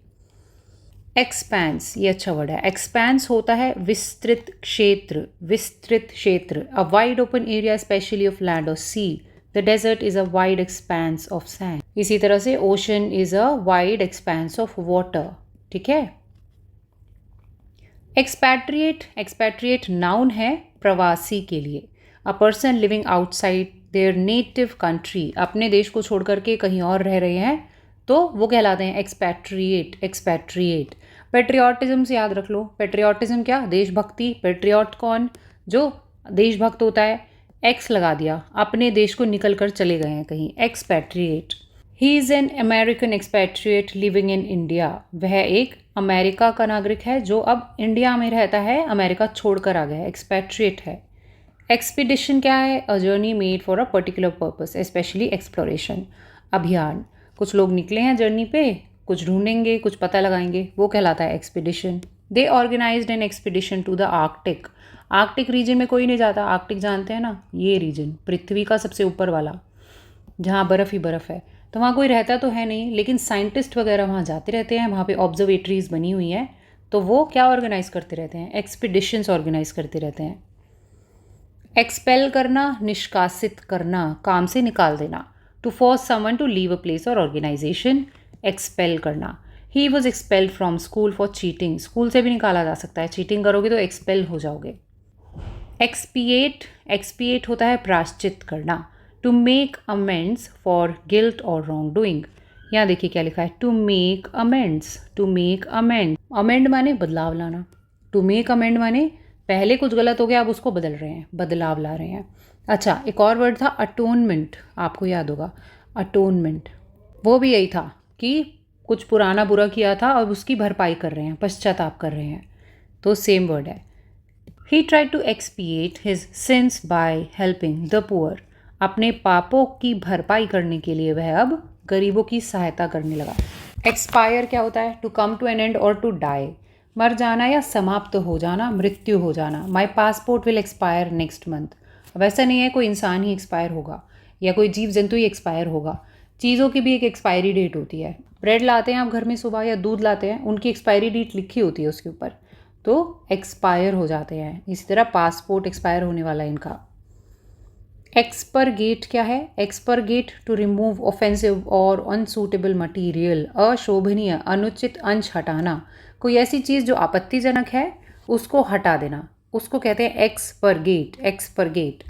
एक्सपैंस, ये अच्छा वर्ड है। एक्सपैंस होता है विस्तृत क्षेत्र, विस्तृत क्षेत्र। A wide open area specially of land or sea. The desert is a wide expanse of sand. इसी तरह से ocean is a wide expanse of water, ठीक है। एक्सपैट्रिएट, एक्सपैट्रिएट नाउन है प्रवासी के लिए। A person living outside their native country, अपने देश को छोड़ करके कहीं और रह रहे हैं, तो वो कहलाते हैं एक्सपैट्रिएट। एक्सपैट्रिएट। पेट्रियाटिज्म से याद रख लो, पेट्रियाटिज्म क्या? देशभक्ति। पेट्रियाट कौन? जो देशभक्त होता है। एक्स लगा दिया, अपने देश को निकल कर चले गए हैं कहीं, expatriate. He is an American expatriate living in India. वह एक अमेरिका का नागरिक है जो अब इंडिया में रहता है, अमेरिका छोड़कर आ गया है, एक्सपैट्रिएट है। एक्सपीडिशन क्या है? A journey made for a particular purpose, specially exploration, अभियान। कुछ लोग निकले हैं जर्नी पे, कुछ ढूंढेंगे, कुछ पता लगाएंगे, वो कहलाता है expedition. They organised an expedition to the Arctic. Arctic region में कोई नहीं जाता, आर्कटिक जानते हैं ना, ये रीजन पृथ्वी का सबसे ऊपर वाला, जहाँ बर्फ़ ही बर्फ़ है, तो वहाँ कोई रहता तो है नहीं, लेकिन साइंटिस्ट वगैरह वहाँ जाते रहते हैं, वहाँ पे ऑब्जर्वेटरीज बनी हुई हैं, तो वो क्या ऑर्गेनाइज करते रहते हैं? एक्सपीडिशंस ऑर्गेनाइज करते रहते हैं। एक्सपेल करना, निष्कासित करना, काम से निकाल देना। To force someone to leave a place और ऑर्गेनाइजेशन, एक्सपेल करना। He was expelled from school for cheating. School से भी निकाला जा सकता है, चीटिंग करोगे तो एक्सपेल हो जाओगे। एक्सपिएट, एक्सपिएट होता है प्रायश्चित करना। To make amends for guilt और रॉन्ग डूइंग। यहाँ देखिए क्या लिखा है, to make amends, to make amend. Amend माने बदलाव लाना, टू मेक अमेंड माने पहले कुछ गलत हो गया, अब उसको बदल रहे हैं, बदलाव ला रहे हैं। अच्छा, एक और वर्ड था अटोनमेंट, आपको याद होगा अटोनमेंट, वो भी यही था कि कुछ पुराना बुरा किया था और उसकी भरपाई कर रहे हैं, पश्चाताप कर रहे हैं, तो सेम वर्ड है। He try to expiate his sins by helping the poor. अपने पापों की भरपाई करने के लिए वह अब गरीबों की सहायता करने लगा। एक्सपायर क्या होता है? To come to an end और टू डाई, मर जाना या समाप्त हो जाना, मृत्यु हो जाना। My passport will expire next month. अब ऐसा नहीं है कोई इंसान ही एक्सपायर होगा या कोई जीव जंतु ही एक्सपायर होगा, चीज़ों की भी एक एक्सपायरी डेट होती है। ब्रेड लाते हैं आप घर में सुबह या दूध लाते हैं, उनकी एक्सपायरी डेट लिखी होती है उसके ऊपर, तो एक्सपायर हो जाते हैं। इसी तरह पासपोर्ट एक्सपायर होने वाला है इनका। एक्सपरगेट क्या है? एक्सपरगेट टू रिमूव ऑफेंसिव और अनसूटेबल मटीरियल, अशोभनीय अनुचित अंश हटाना, कोई ऐसी चीज़ जो आपत्तिजनक है उसको हटा देना, उसको कहते हैं expurgate. Expurgate.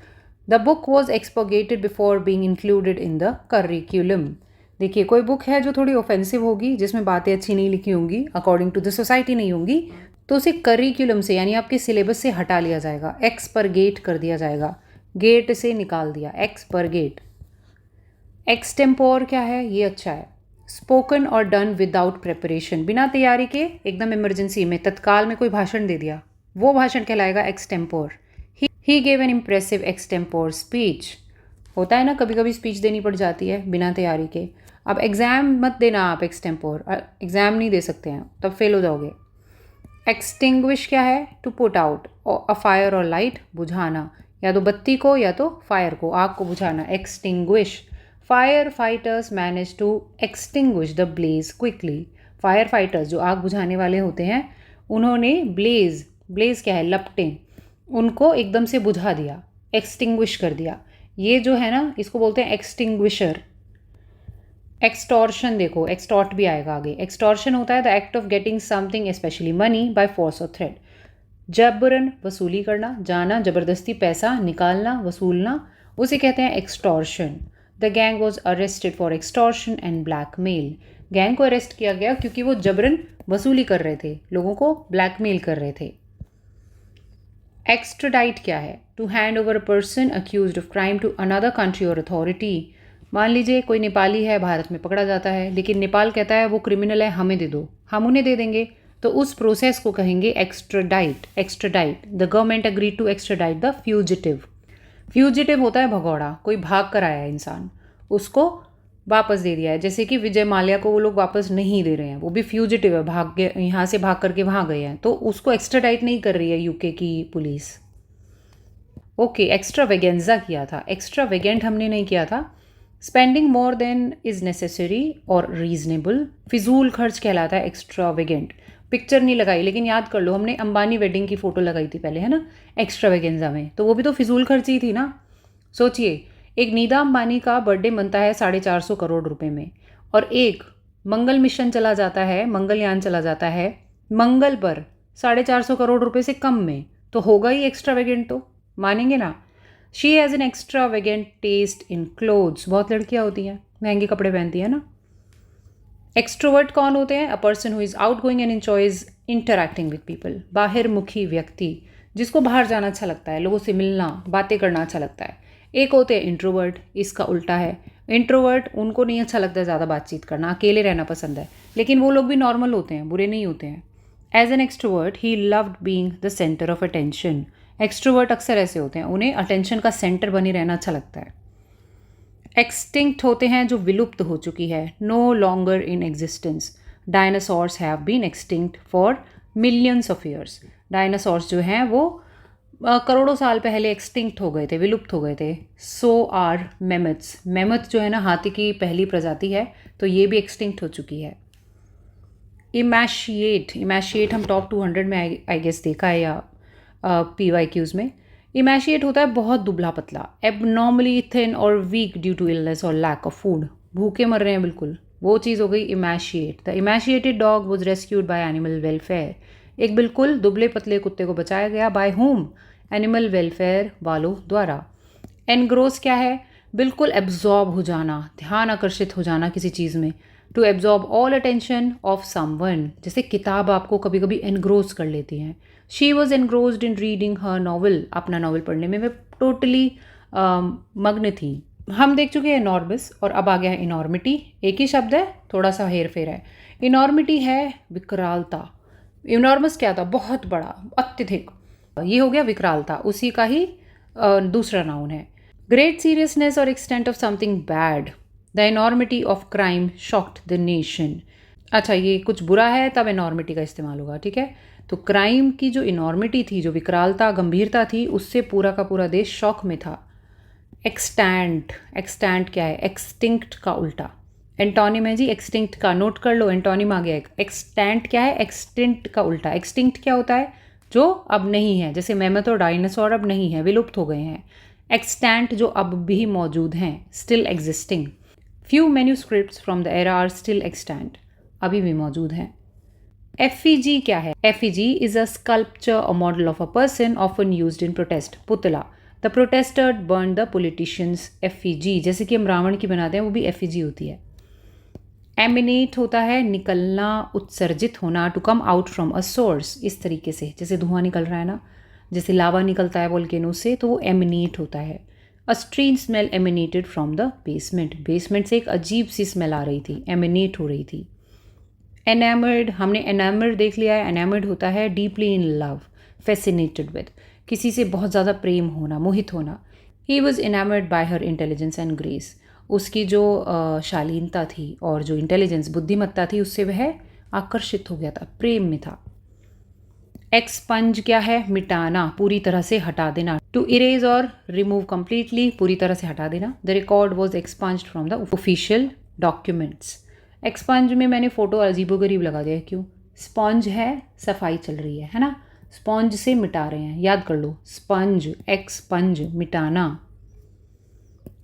The book was expurgated before being included in the curriculum. देखिए कोई बुक है जो थोड़ी ऑफेंसिव होगी, जिसमें बातें अच्छी नहीं लिखी होंगी, अकॉर्डिंग टू द सोसाइटी नहीं होंगी, तो उसे करिकुलम से यानी आपके सिलेबस से हटा लिया जाएगा, एक्सपरगेट कर दिया जाएगा, गेट से निकाल दिया, एक्सपरगेट। एक्सटेम्पोर क्या है? ये अच्छा है, स्पोकन और डन विदाउट प्रिपरेशन, बिना तैयारी के एकदम इमरजेंसी में तत्काल में कोई भाषण दे दिया, वो भाषण कहलाएगा extempore. He gave an impressive extempore speech. होता है ना कभी कभी स्पीच देनी पड़ जाती है बिना तैयारी के। अब एग्ज़ाम मत देना आप एक्सटेम्पोर, एग्ज़ाम नहीं दे सकते हैं, तब फेल हो जाओगे। एक्सटिंग्विश क्या है? To put out a fire और लाइट, बुझाना या तो बत्ती को या तो फायर को, आग को बुझाना, extinguish. Fire fighters manage to extinguish the blaze quickly. Fire fighters जो आग बुझाने वाले होते हैं उन्होंने ब्लेज, ब्लेज क्या है, लपटें, उनको एकदम से बुझा दिया, एक्सटिंग्विश कर दिया। ये जो है ना इसको बोलते हैं एक्सटिंग्विशर। एक्सटॉर्शन देखो, एक्सटॉर्ट भी आएगा आगे। एक्सटॉर्शन होता है the act of getting something specially money by force or threat. जबरन वसूली करना, जाना, ज़बरदस्ती पैसा निकालना, वसूलना, उसे कहते हैं extortion. The gang was arrested for extortion and blackmail. Gang को अरेस्ट किया गया क्योंकि वो जबरन वसूली कर रहे थे, लोगों को ब्लैकमेल कर रहे थे। एक्स्ट्राडाइट क्या है? To hand over a person accused of crime to another country और अथॉरिटी। मान लीजिए कोई नेपाली है, भारत में पकड़ा जाता है, लेकिन नेपाल कहता है वो क्रिमिनल है, हमें दे दो, हम उन्हें दे देंगे, तो उस प्रोसेस को कहेंगे extradite. Extradite, the government agree to extradite the fugitive. Fugitive होता है भगौड़ा, कोई भाग कर आया है इंसान, उसको वापस दे दिया है। जैसे कि विजय माल्या को वो लोग वापस नहीं दे रहे हैं, वो भी फ्यूजिटिव है, भाग गए, यहाँ से भाग करके वहाँ गए हैं, तो उसको एक्स्ट्राडाइट नहीं कर रही है यूके की पुलिस। ओके, एक्स्ट्रा वेगेंजा किया था, एक्स्ट्रा वेगेंट हमने नहीं किया था। Spending more than is necessary और रीजनेबल, फिजूल खर्च कहलाता है एक्स्ट्रा वेगेंट। पिक्चर नहीं लगाई, लेकिन याद कर लो हमने अंबानी वेडिंग की फ़ोटो लगाई थी पहले, है ना, एक्स्ट्रा वेगेंजा में, तो वो भी तो फिजूल खर्च ही थी ना। सोचिए, एक नीदा अंबानी का बर्थडे बनता है 450 करोड़ रुपए में, और एक मंगल मिशन चला जाता है, मंगलयान चला जाता है मंगल पर 450 करोड़ रुपए से कम में, तो होगा ही एक्स्ट्रा वेगेंट, तो मानेंगे ना। She has an extravagant taste in clothes. बहुत लड़कियां होती हैं, महंगे कपड़े पहनती हैं ना। एक्सट्रोवर्ट कौन होते हैं? A person who is outgoing and enjoys interacting with people. बाहिरमुखी व्यक्ति, जिसको बाहर जाना अच्छा लगता है, लोगों से मिलना, बातें करना अच्छा लगता है। एक होते हैं इंट्रोवर्ट, इसका उल्टा है। इंट्रोवर्ट, उनको नहीं अच्छा लगता है ज़्यादा बातचीत करना, अकेले रहना पसंद है, लेकिन वो लोग भी नॉर्मल होते हैं, बुरे नहीं होते हैं। As an extrovert he loved being the centre of attention. Extrovert अक्सर ऐसे होते हैं, उन्हें अटेंशन का सेंटर बने रहना अच्छा लगता है। एक्सटिंक्ट होते हैं जो विलुप्त हो चुकी है, no longer in existence. Dinosaurs have been extinct for millions of years. Dinosaurs जो हैं वो करोड़ों साल पहले एक्सटिंक्ट हो गए थे, विलुप्त हो गए थे। सो आर मेमथ्स। मेमथ जो है ना हाथी की पहली प्रजाति है, तो ये भी एक्सटिंक्ट हो चुकी है। इमैशिएट, इमैशिएट हम टॉप 200 में आई गेस देखा है, या PYQs में। इमैशिएट होता है बहुत दुबला पतला, abnormally thin or weak due to illness or lack of food, भूखे मर रहे हैं बिल्कुल, वो चीज़ हो गई emaciate. The emaciated dog was rescued by animal welfare. एक बिल्कुल दुबले पतले कुत्ते को बचाया गया, बाय होम? एनिमल वेलफेयर वालों द्वारा। एनग्रोस क्या है? बिल्कुल एब्जॉर्ब हो जाना, ध्यान आकर्षित हो जाना किसी चीज़ में। To absorb all attention of someone, जैसे किताब आपको कभी कभी एनग्रोस कर लेती हैं। She was engrossed in reading her novel. अपना नॉवल पढ़ने में वे टोटली मग्न थी। हम देख चुके हैं इनॉर्मस, और अब आ गया है इनॉर्मिटी। एक ही शब्द है, थोड़ा सा हेर फेर है। इनॉर्मिटी है विकरालता। इनॉर्मस क्या था? बहुत बड़ा, अत्यधिक। ये हो गया विकरालता, उसी का ही दूसरा नाउन है। Great seriousness or extent of something bad. The enormity of crime shocked the nation. अच्छा, ये कुछ बुरा है तब इनॉर्मिटी का इस्तेमाल होगा, ठीक है। तो क्राइम की जो इनॉर्मिटी थी, जो विकरालता, गंभीरता थी, उससे पूरा का पूरा देश शॉक में था। एक्सटैंट, एक्सटैंट क्या है? एक्सटिंक्ट का उल्टा। एंटोनिम है जी एक्सटिंक्ट का, नोट कर लो, एंटोनिम आ गया एक। एक्सटैंट क्या है? एक्सटिंक्ट का उल्टा। एक्सटिंक्ट क्या होता है? जो अब नहीं है, जैसे मैमथ और डायनासोर अब नहीं है, विलुप्त हो गए हैं। एक्सटैंट जो अब भी मौजूद हैं, still existing. Few manuscripts from the era are still extant, अभी भी मौजूद हैं। एफिजी क्या है? Effigy is a sculpture or model of a person often used in protest. पुतला। The protester burn the politicians effigy, जैसे कि हम रावण की बनाते हैं, वो भी एफिजी होती है। एमिनेट होता है निकलना, उत्सर्जित होना, to come out from a source, इस तरीके से, जैसे धुआं निकल रहा है ना, जैसे लावा निकलता है वोल्केनो से, तो वो एमिनेट होता है। A strange smell emanated from the basement. Basement से एक अजीब सी स्मेल आ रही थी, एमिनेट हो रही थी। एनामर्ड, हमने एनामर्ड देख लिया है। एनामर्ड होता है deeply in love, fascinated with, किसी से बहुत ज़्यादा प्रेम होना, मोहित होना। He was enamoured bye her intelligence and grace. उसकी जो शालीनता थी और जो इंटेलिजेंस, बुद्धिमत्ता थी, उससे वह आकर्षित हो गया था, प्रेम में था। एक्सपंज क्या है? मिटाना, पूरी तरह से हटा देना। To erase or remove completely, पूरी तरह से हटा देना। The record was expunged from the official documents. Expunge में मैंने फोटो अजीबोगरीब लगा दिया है, क्यों? स्पंज है, सफाई चल रही है ना, स्पंज से मिटा रहे हैं, याद कर लो। स्पंज, एक्सपंज, मिटाना।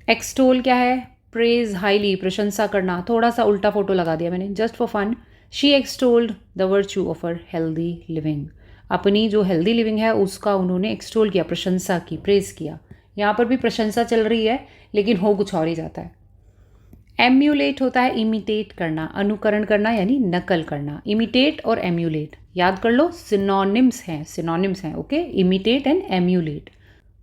एक्सटोल क्या है? प्रेज हाईली, प्रशंसा करना। थोड़ा सा उल्टा फोटो लगा दिया मैंने, just for fun. She extolled the virtue of her healthy living. अपनी जो हेल्दी लिविंग है उसका उन्होंने एक्सटोल किया, प्रशंसा की, प्रेज किया। यहाँ पर भी प्रशंसा चल रही है लेकिन हो कुछ और ही जाता है। एम्यूलेट होता है इमिटेट करना, अनुकरण करना यानी नकल करना। इमिटेट और एम्यूलेट याद कर लो, सिनोनिम्स हैं, okay. Imitate and emulate.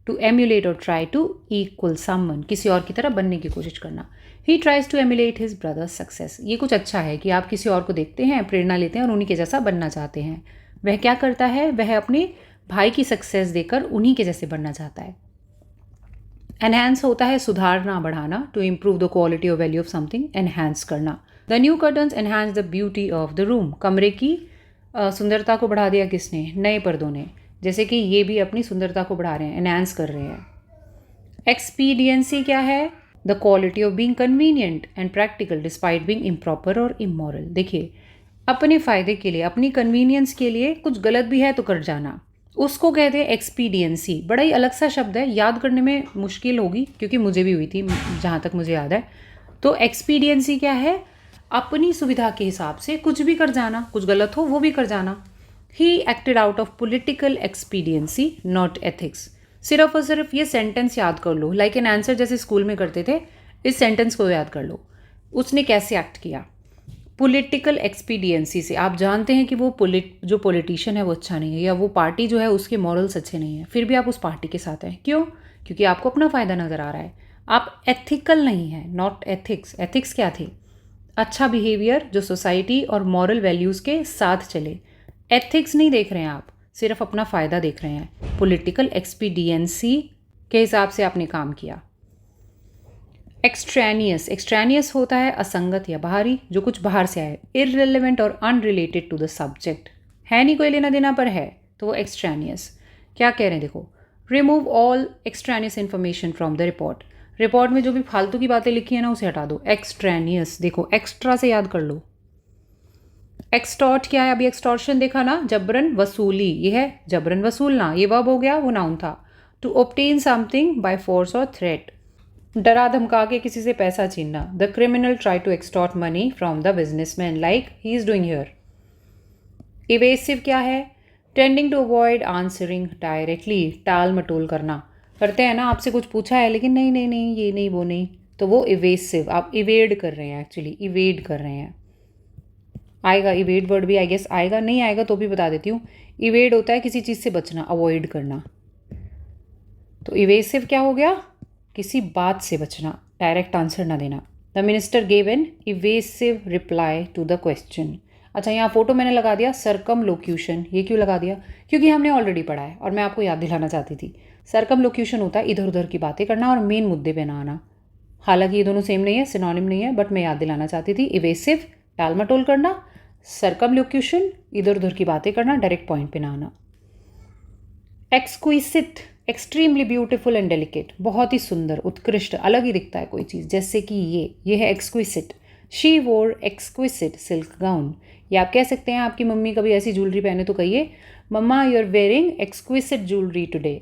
To emulate और ट्राई टू इक्वल समवन, किसी और की तरह बनने की कोशिश करना। He tries to emulate his brother's success. ये कुछ अच्छा है कि आप किसी और को देखते हैं, प्रेरणा लेते हैं और उन्हीं के जैसा बनना चाहते हैं। वह क्या करता है? वह अपने भाई की सक्सेस देकर उन्हीं के जैसे बनना चाहता है। एनहेंस होता है सुधारना, बढ़ाना। टू इम्प्रूव द क्वालिटी और वैल्यू ऑफ समथिंग, एनहेंस करना। The new curtains enhance the beauty of the room. कमरे की सुंदरता को बढ़ा दिया किसने? नए पर्दों ने। जैसे कि ये भी अपनी सुंदरता को बढ़ा रहे हैं, एनहांस कर रहे हैं। एक्सपीडियंसी क्या है? The quality of being convenient and practical despite being improper और इमोरल। देखिए, अपने फ़ायदे के लिए, अपनी कन्वीनियंस के लिए कुछ गलत भी है तो कर जाना, उसको कहते हैं एक्सपीडियंसी। बड़ा ही अलग सा शब्द है, याद करने में मुश्किल होगी क्योंकि मुझे भी हुई थी जहाँ तक मुझे याद है। तो एक्सपीडियंसी क्या है? अपनी सुविधा के हिसाब से कुछ भी कर जाना, कुछ गलत हो वो भी कर जाना। He acted out of political expediency not ethics. सिर्फ और सिर्फ ये सेंटेंस याद कर लो, लाइक एन आंसर जैसे स्कूल में करते थे, इस सेंटेंस को याद कर लो। उसने कैसे एक्ट किया? पॉलिटिकल एक्सपीडियंसी से। आप जानते हैं कि वो जो पॉलिटिशियन है वो अच्छा नहीं है, या वो पार्टी जो है उसके मॉरल्स अच्छे नहीं हैं, फिर भी आप उस पार्टी के साथ हैं। क्यों? क्योंकि आपको अपना फ़ायदा नज़र आ रहा है। आप एथिकल नहीं हैं, नॉट एथिक्स। एथिक्स क्या थे? अच्छा बिहेवियर जो सोसाइटी और मॉरल वैल्यूज़ के साथ चले। एथिक्स नहीं देख रहे हैं आप, सिर्फ अपना फ़ायदा देख रहे हैं। पॉलिटिकल एक्सपीडियंसी के हिसाब से आपने काम किया। एक्सट्रेनियस, एक्सट्रेनियस होता है असंगत या बाहरी, जो कुछ बाहर से आए। इररिलेवेंट और अनरिलेटेड टू द सब्जेक्ट, है नहीं कोई लेना देना पर है, तो वो एक्सट्रेनियस। क्या कह रहे हैं देखो, remove all extraneous information from the report. Report में जो भी फालतू की बातें लिखी है ना उसे हटा दो। एक्सट्रेनियस, देखो एक्स्ट्रा से याद कर लो। एक्सटॉर्ट क्या है? अभी एक्सटॉर्शन देखा ना, जबरन वसूली, ये है जबरन वसूलना, ये वर्ब हो गया, वो नाउन था। To obtain something by force or threat, डरा धमका के किसी से पैसा छीनना। The criminal try to extort money from the businessman like he is doing here. Evasive क्या है? Tending to avoid answering directly, टाल मटोल करना। करते हैं ना, आपसे कुछ पूछा है लेकिन नहीं नहीं नहीं ये नहीं वो नहीं, तो वो इवेसिव, आप इवेड कर रहे हैं, एक्चुअली इवेड कर रहे हैं। आएगा इवेड वर्ड भी, आई गेस आएगा, नहीं आएगा तो भी बता देती हूँ। इवेड होता है किसी चीज़ से बचना, अवॉइड करना। तो इवेसिव क्या हो गया? किसी बात से बचना, डायरेक्ट आंसर ना देना। The minister gave an evasive reply to the question. अच्छा, यहाँ फोटो मैंने लगा दिया सर्कमलोक्यूशन। ये क्यों लगा दिया? क्योंकि हमने ऑलरेडी पढ़ा है और मैं आपको याद दिलाना चाहती थी। सर्कमलोक्यूशन होता है इधर उधर की बातें करना और मेन मुद्दे पे ना आना। हालांकि ये दोनों सेम नहीं है, सिनोनिम नहीं है, बट मैं याद दिलाना चाहती थी। इवेसिव टाल मटोल करना, सर्कमलोक्यूशन इधर उधर की बातें करना, डायरेक्ट पॉइंट पे ना आना। एक्सक्विसिट, एक्सट्रीमली ब्यूटीफुल एंड डेलिकेट, बहुत ही सुंदर, उत्कृष्ट, अलग ही दिखता है कोई चीज़, जैसे कि ये है एक्सक्विसिट। शी वोर एक्सक्विसिट सिल्क गाउन। या आप कह सकते हैं आपकी मम्मी कभी ऐसी ज्वेलरी पहने तो कहिए, mama you are wearing exquisite jewellery today.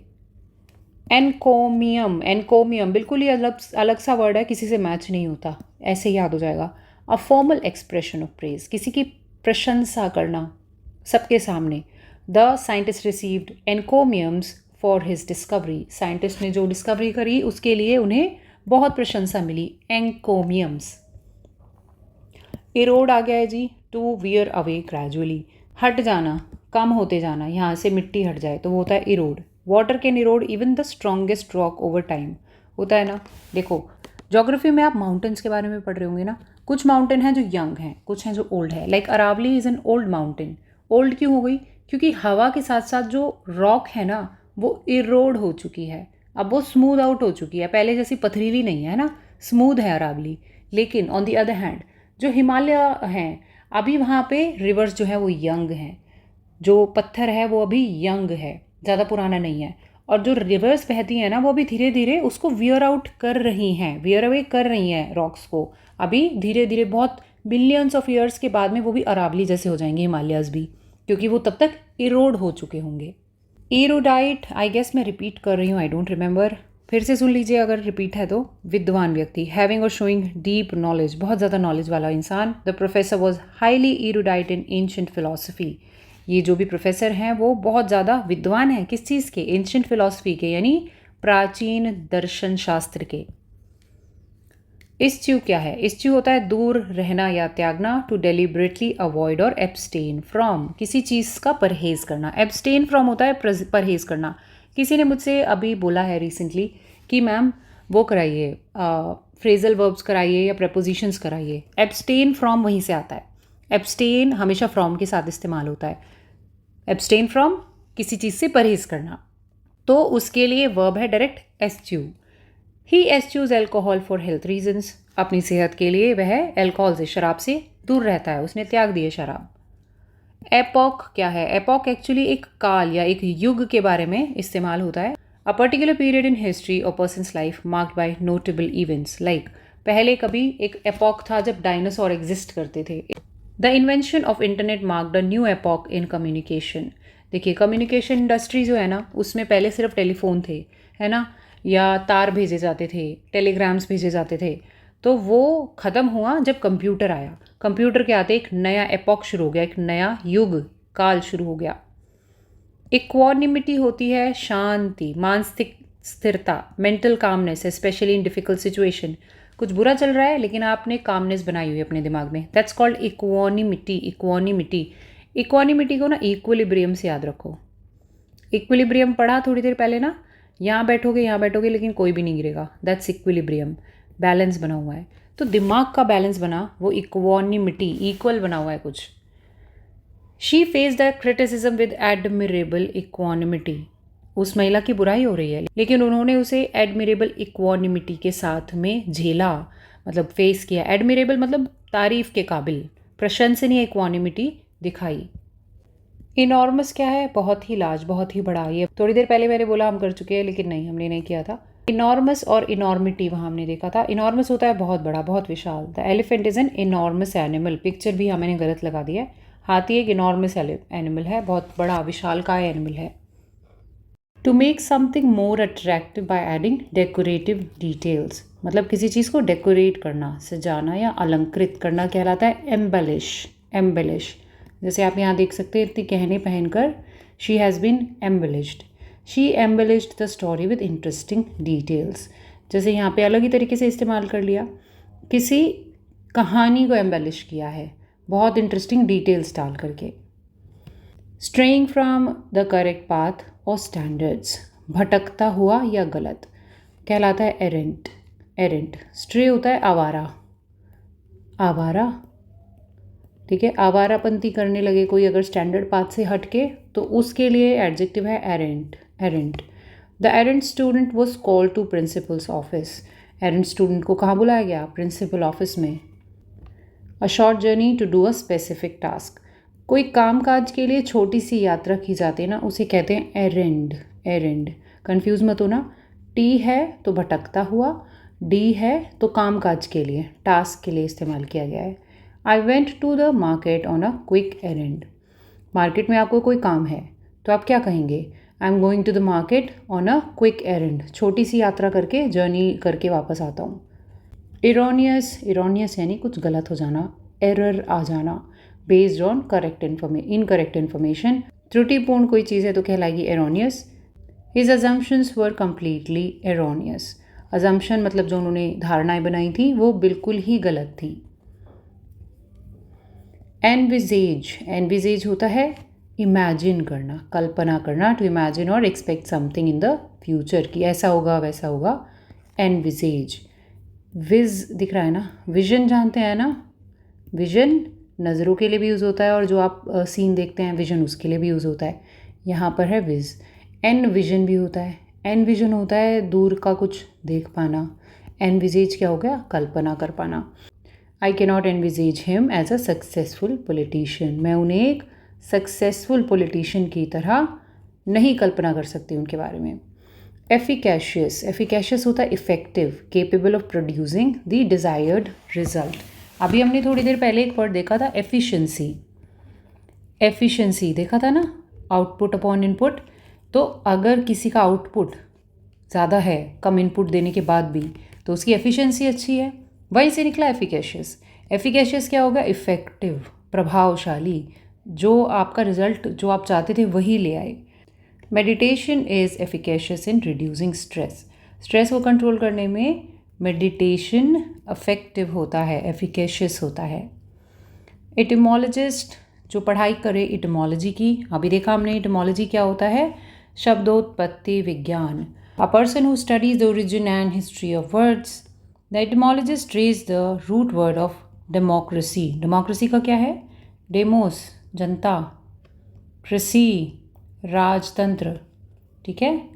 Encomium, encomium बिल्कुल ही अलग सा वर्ड है, किसी से मैच नहीं होता, ऐसे ही याद हो जाएगा। A formal expression of praise, किसी की प्रशंसा करना सबके सामने। The scientist received encomiums for his discovery. Scientist ने जो डिस्कवरी करी उसके लिए उन्हें बहुत प्रशंसा मिली, एनकोमियम्स। इरोड आ गया है जी, टू वियर अवे ग्रेजुअली, हट जाना, कम होते जाना, यहाँ से मिट्टी हट जाए तो वो होता है Erode. Water can Erode even the strongest rock over time, होता है ना। देखो ज्योग्राफी में आप माउंटेन्स के बारे में पढ़ रहे होंगे ना, कुछ माउंटेन हैं जो यंग हैं, कुछ हैं जो ओल्ड है। Like Aravalli is an old mountain. Old क्यों हो गई? क्योंकि हवा के साथ साथ जो रॉक है ना वो इरोड हो चुकी है, अब वो स्मूथ आउट हो चुकी है, पहले जैसी पथरीली नहीं है ना, स्मूथ है अरावली। लेकिन ऑन दी अदर हैंड जो हिमालय हैं अभी वहाँ पे रिवर्स जो है वो यंग हैं, जो पत्थर है वो अभी यंग है, ज़्यादा पुराना नहीं है, और जो रिवर्स बहती हैं ना वो अभी धीरे धीरे उसको वियर आउट कर रही हैं, वियर अवे कर रही हैं रॉक्स को। अभी धीरे धीरे बहुत बिलियंस ऑफ ईयर्स के बाद में वो भी अरावली जैसे हो जाएंगे हिमालयाज़ भी, क्योंकि वो तब तक इरोड हो चुके होंगे। एरोडाइट, आई गेस मैं रिपीट कर रही हूँ, आई डोंट रिमेंबर, फिर से सुन लीजिए अगर रिपीट है तो। विद्वान व्यक्ति, हैविंग और शोइंग डीप नॉलेज, बहुत ज़्यादा नॉलेज वाला इंसान। The professor was highly एरोडाइट in ancient philosophy, ये जो भी प्रोफेसर हैं वो बहुत ज़्यादा विद्वान हैं, किस चीज़ के? एंशंट फिलोसफी के, यानी प्राचीन दर्शन शास्त्र के। इस्च्यू क्या है? इस्च्यू होता है दूर रहना या त्यागना, टू डेलिबरेटली अवॉइड और एब्सटेन फ्रॉम, किसी चीज़ का परहेज करना। एब्सटेन फ्रॉम होता है परहेज करना। किसी ने मुझसे अभी बोला है रिसेंटली कि मैम वो कराइए, फ्रेजल वर्ब्स कराइए या प्रपोजिशंस कराइए। एब्सटेन फ्रॉम वहीं से आता है। एब्सटेन हमेशा फ्रॉम के साथ इस्तेमाल होता है। एब्सटेन फ्रॉम, किसी चीज़ से परहेज करना, तो उसके लिए वर्ब है डायरेक्ट एस्च्यू। ही एस्च्यूज एल्कोहल फॉर हेल्थ रीजन्स, अपनी सेहत के लिए वह एल्कोहल से, शराब से दूर रहता है, उसने त्याग दिए शराब। एपॉक क्या है? एपॉक एक्चुअली एक काल या एक युग के बारे में इस्तेमाल होता है। A particular period in history और person's life marked by notable events, like पहले कभी एक एपॉक था जब डायनासोर एग्जिस्ट करते थे। The invention of internet marked a new epoch in communication. देखिए कम्युनिकेशन इंडस्ट्री जो है ना, उसमें पहले सिर्फ टेलीफोन थे, है ना, या तार भेजे जाते थे, टेलीग्राम्स भेजे जाते थे, तो वो ख़त्म हुआ जब कंप्यूटर आया। कंप्यूटर के आते एक नया एपॉक शुरू हो गया, एक नया युग काल शुरू हो गया। इक्वानिमिटी होती है शांति, मानसिक स्थिरता, mental calmness, specially in difficult situation. कुछ बुरा चल रहा है लेकिन आपने कामनेस बनाई हुई है अपने दिमाग में, that's called equanimity. Equanimity, equanimity को ना इक्विलिब्रियम से याद रखो। इक्विलिब्रियम पढ़ा थोड़ी देर पहले ना, यहाँ बैठोगे लेकिन कोई भी नहीं गिरेगा, दैट्स इक्विलिब्रियम, बैलेंस बना हुआ है। तो दिमाग का बैलेंस बना, वो इक्वानिमिटी, इक्वल बना हुआ है कुछ। She face the criticism with admirable equanimity, उस महिला की बुराई हो रही है लेकिन उन्होंने उसे एडमिरेबल इक्वानिमिटी के साथ में झेला, मतलब फेस किया। एडमिरेबल मतलब तारीफ के काबिल, प्रशंसनीय इक्वानिमिटी दिखाई। इनॉर्मस क्या है? बहुत ही लार्ज, बहुत ही बड़ा। ये थोड़ी देर पहले मैंने बोला हम कर चुके हैं, लेकिन नहीं, हमने नहीं किया था। इनॉर्मस और इनॉर्मिटी वहाँ हमने देखा था। इनॉर्मस होता है बहुत बड़ा, बहुत विशाल। The elephant is an enormous animal, picture भी मैंने गलत लगा दिया है। हाथी एक इनॉर्मस एनिमल है, बहुत बड़ा विशालकाय एनिमल है। To make something more attractive by adding decorative details, मतलब किसी चीज़ को डेकोरेट करना, सजाना या अलंकृत करना कहलाता है एम्बेलिश। एम्बेलिश, जैसे आप यहाँ देख सकते हैं इतने गहने पहनकर, she has been embellished. She embellished the story with interesting details, जैसे यहाँ पे अलग ही तरीके से इस्तेमाल कर लिया, किसी कहानी को एम्बेलिश किया है बहुत इंटरेस्टिंग डिटेल्स डाल करके। Straying from the correct path और स्टैंडर्ड्स, भटकता हुआ या गलत, कहलाता है एरेंट। एरेंट, स्ट्रे होता है आवारा, आवारा, ठीक है। आवारापंथी करने लगे कोई अगर स्टैंडर्ड पाथ से हटके, तो उसके लिए एडजेक्टिव है errant. Errant, the errant student was called to principal's office, errant student को कहाँ बुलाया गया? प्रिंसिपल ऑफिस में। A short journey to do a specific task, कोई काम काज के लिए छोटी सी यात्रा की जाती है ना, उसे कहते हैं एरेंड। एरेंड, कन्फ्यूज़ मत होना, टी है तो भटकता हुआ, डी है तो काम काज के लिए, टास्क के लिए इस्तेमाल किया गया है। I went to the market on a quick errand, market में आपको कोई काम है तो आप क्या कहेंगे? I am going to the market on a quick errand, छोटी सी यात्रा करके, जर्नी करके वापस आता हूँ। इरोनियस, इरोनियस यानी कुछ गलत हो जाना, एरर आ जाना, बेस्ड ऑन इनकरेक्ट इन्फॉर्मेशन, त्रुटिपूर्ण कोई चीज़ है तो कहलाएगी erroneous. His assumptions were completely erroneous, assumption मतलब जो उन्होंने धारणाएं बनाई थी वो बिल्कुल ही गलत थी। एनविजेज, एनविजेज होता है इमेजिन करना, कल्पना करना, टू इमेजिन और expect something in the future, कि ऐसा होगा वैसा होगा, एनविजेज। विज दिख रहा है ना, विजन जानते हैं ना, विजन नज़रों के लिए भी यूज़ होता है और जो आप सीन देखते हैं विजन उसके लिए भी यूज़ होता है, यहाँ पर है विज। एन विजन भी होता है, एन विजन होता है दूर का कुछ देख पाना, एनविजेज क्या हो गया? कल्पना कर पाना। I can not envisage him as a successful politician, मैं उन्हें एक सक्सेसफुल पॉलिटिशियन की तरह नहीं कल्पना कर सकती उनके बारे में। एफिकैशियस होता है effective, capable of producing the desired result. अभी हमने थोड़ी देर पहले एक वर्ड देखा था एफिशिएंसी देखा था ना, आउटपुट अपॉन इनपुट। तो अगर किसी का आउटपुट ज़्यादा है कम इनपुट देने के बाद भी, तो उसकी एफिशिएंसी अच्छी है, वहीं से निकला एफिकैशियस क्या होगा, इफ़ेक्टिव, प्रभावशाली, जो आपका रिजल्ट जो आप चाहते थे वही ले आए। Meditation is efficacious in reducing stress को कंट्रोल करने में मेडिटेशन इफेक्टिव होता है, एफिकैशियस होता है। एटिमोलॉजिस्ट जो पढ़ाई करे इटमोलॉजी की, अभी देखा हमने इटमोलॉजी क्या होता है, शब्दोत्पत्ति विज्ञान। A person who studies the origin and history of words. The etymologist trace the root word of democracy का क्या है, डेमोस जनता, क्रेसी राजतंत्र, ठीक है।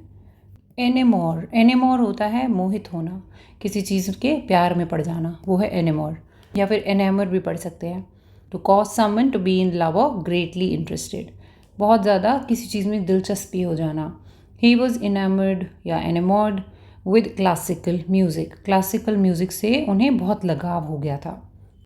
एनेमोर होता है मोहित होना, किसी चीज़ के प्यार में पड़ जाना, वो है एनेमोर, या फिर एनेमर भी पढ़ सकते हैं। To cause someone to be in love और ग्रेटली इंटरेस्टेड, बहुत ज़्यादा किसी चीज़ में दिलचस्पी हो जाना। ही वॉज इनामर्ड या एनेमोर्ड विद क्लासिकल म्यूज़िक से उन्हें बहुत लगाव हो गया था।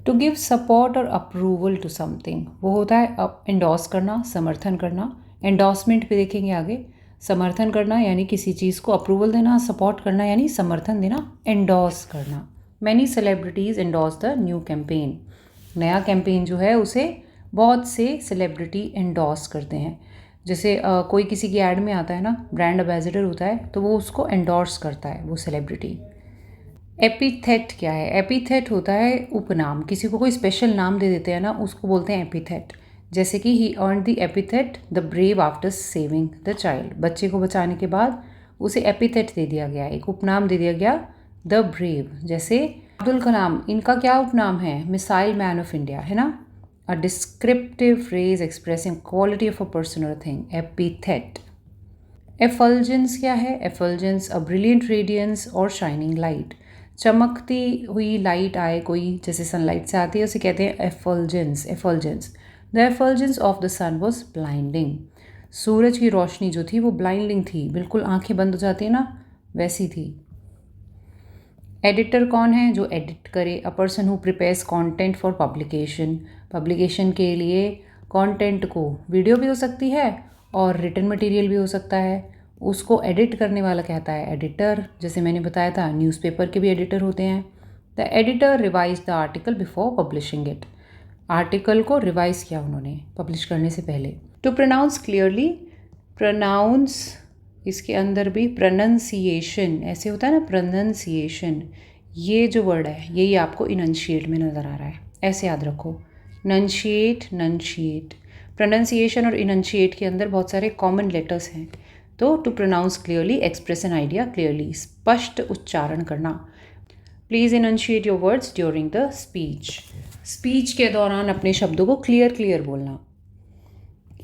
टू गिव सपोर्ट और अप्रूवल टू समथिंग, वो होता है एंडोर्स करना, समर्थन करना। एंडोर्समेंट भी देखेंगे आगे। समर्थन करना यानी किसी चीज़ को अप्रूवल देना, सपोर्ट करना यानी समर्थन देना, एंडोर्स करना। Many celebrities endorse the new campaign, नया कैंपेन जो है उसे बहुत से सेलिब्रिटी एंडोर्स करते हैं। जैसे कोई किसी की ऐड में आता है ना, ब्रांड एम्बेसडर होता है, तो वो उसको एंडोर्स करता है वो सेलिब्रिटी। एपिथेट क्या है, एपिथेट होता है उपनाम, किसी को कोई स्पेशल नाम दे देते हैं ना, उसको बोलते हैं एपिथेट। जैसे कि he earn the epithet the brave after saving the child, बच्चे को बचाने के बाद उसे एपिथेट दे दिया गया, एक उपनाम दे दिया गया, द ब्रेव। जैसे अब्दुल कलाम, इनका क्या उपनाम है, मिसाइल मैन ऑफ इंडिया, है ना। अ descriptive phrase expressing quality of a person और थिंग, एपिथेट। एफल्जेंस क्या है, एफल्जेंस अ ब्रिलियंट रेडियंस और शाइनिंग लाइट, चमकती हुई लाइट आए कोई, जैसे सनलाइट से आती है, उसे कहते हैं effulgence. The effulgence of the sun was blinding, सूरज की रोशनी जो थी वो ब्लाइंडिंग थी, बिल्कुल आंखें बंद हो जाती है ना, वैसी थी। एडिटर कौन है, जो एडिट करे। अ person who prepares content for publication के लिए कंटेंट को, वीडियो भी हो सकती है और रिटन मटेरियल भी हो सकता है, उसको एडिट करने वाला कहता है एडिटर। जैसे मैंने बताया था न्यूज़पेपर के भी एडिटर होते हैं। The editor revise the article before publishing it, article को रिवाइज किया उन्होंने पब्लिश करने से पहले। टू प्रोनाउंस क्लियरली, प्रोनाउंस इसके अंदर भी प्रोनंसिएशन ऐसे होता है ना, प्रोनंसिएशन, ये जो वर्ड है यही आपको इनंशिएट में नज़र आ रहा है, ऐसे याद रखो, नंशिएट। प्रोनंसिएशन और इनंशिएट के अंदर बहुत सारे कॉमन लेटर्स हैं। तो to pronounce clearly, express an idea clearly, स्पष्ट उच्चारण करना। Please enunciate your words during the speech के दौरान अपने शब्दों को क्लियर बोलना।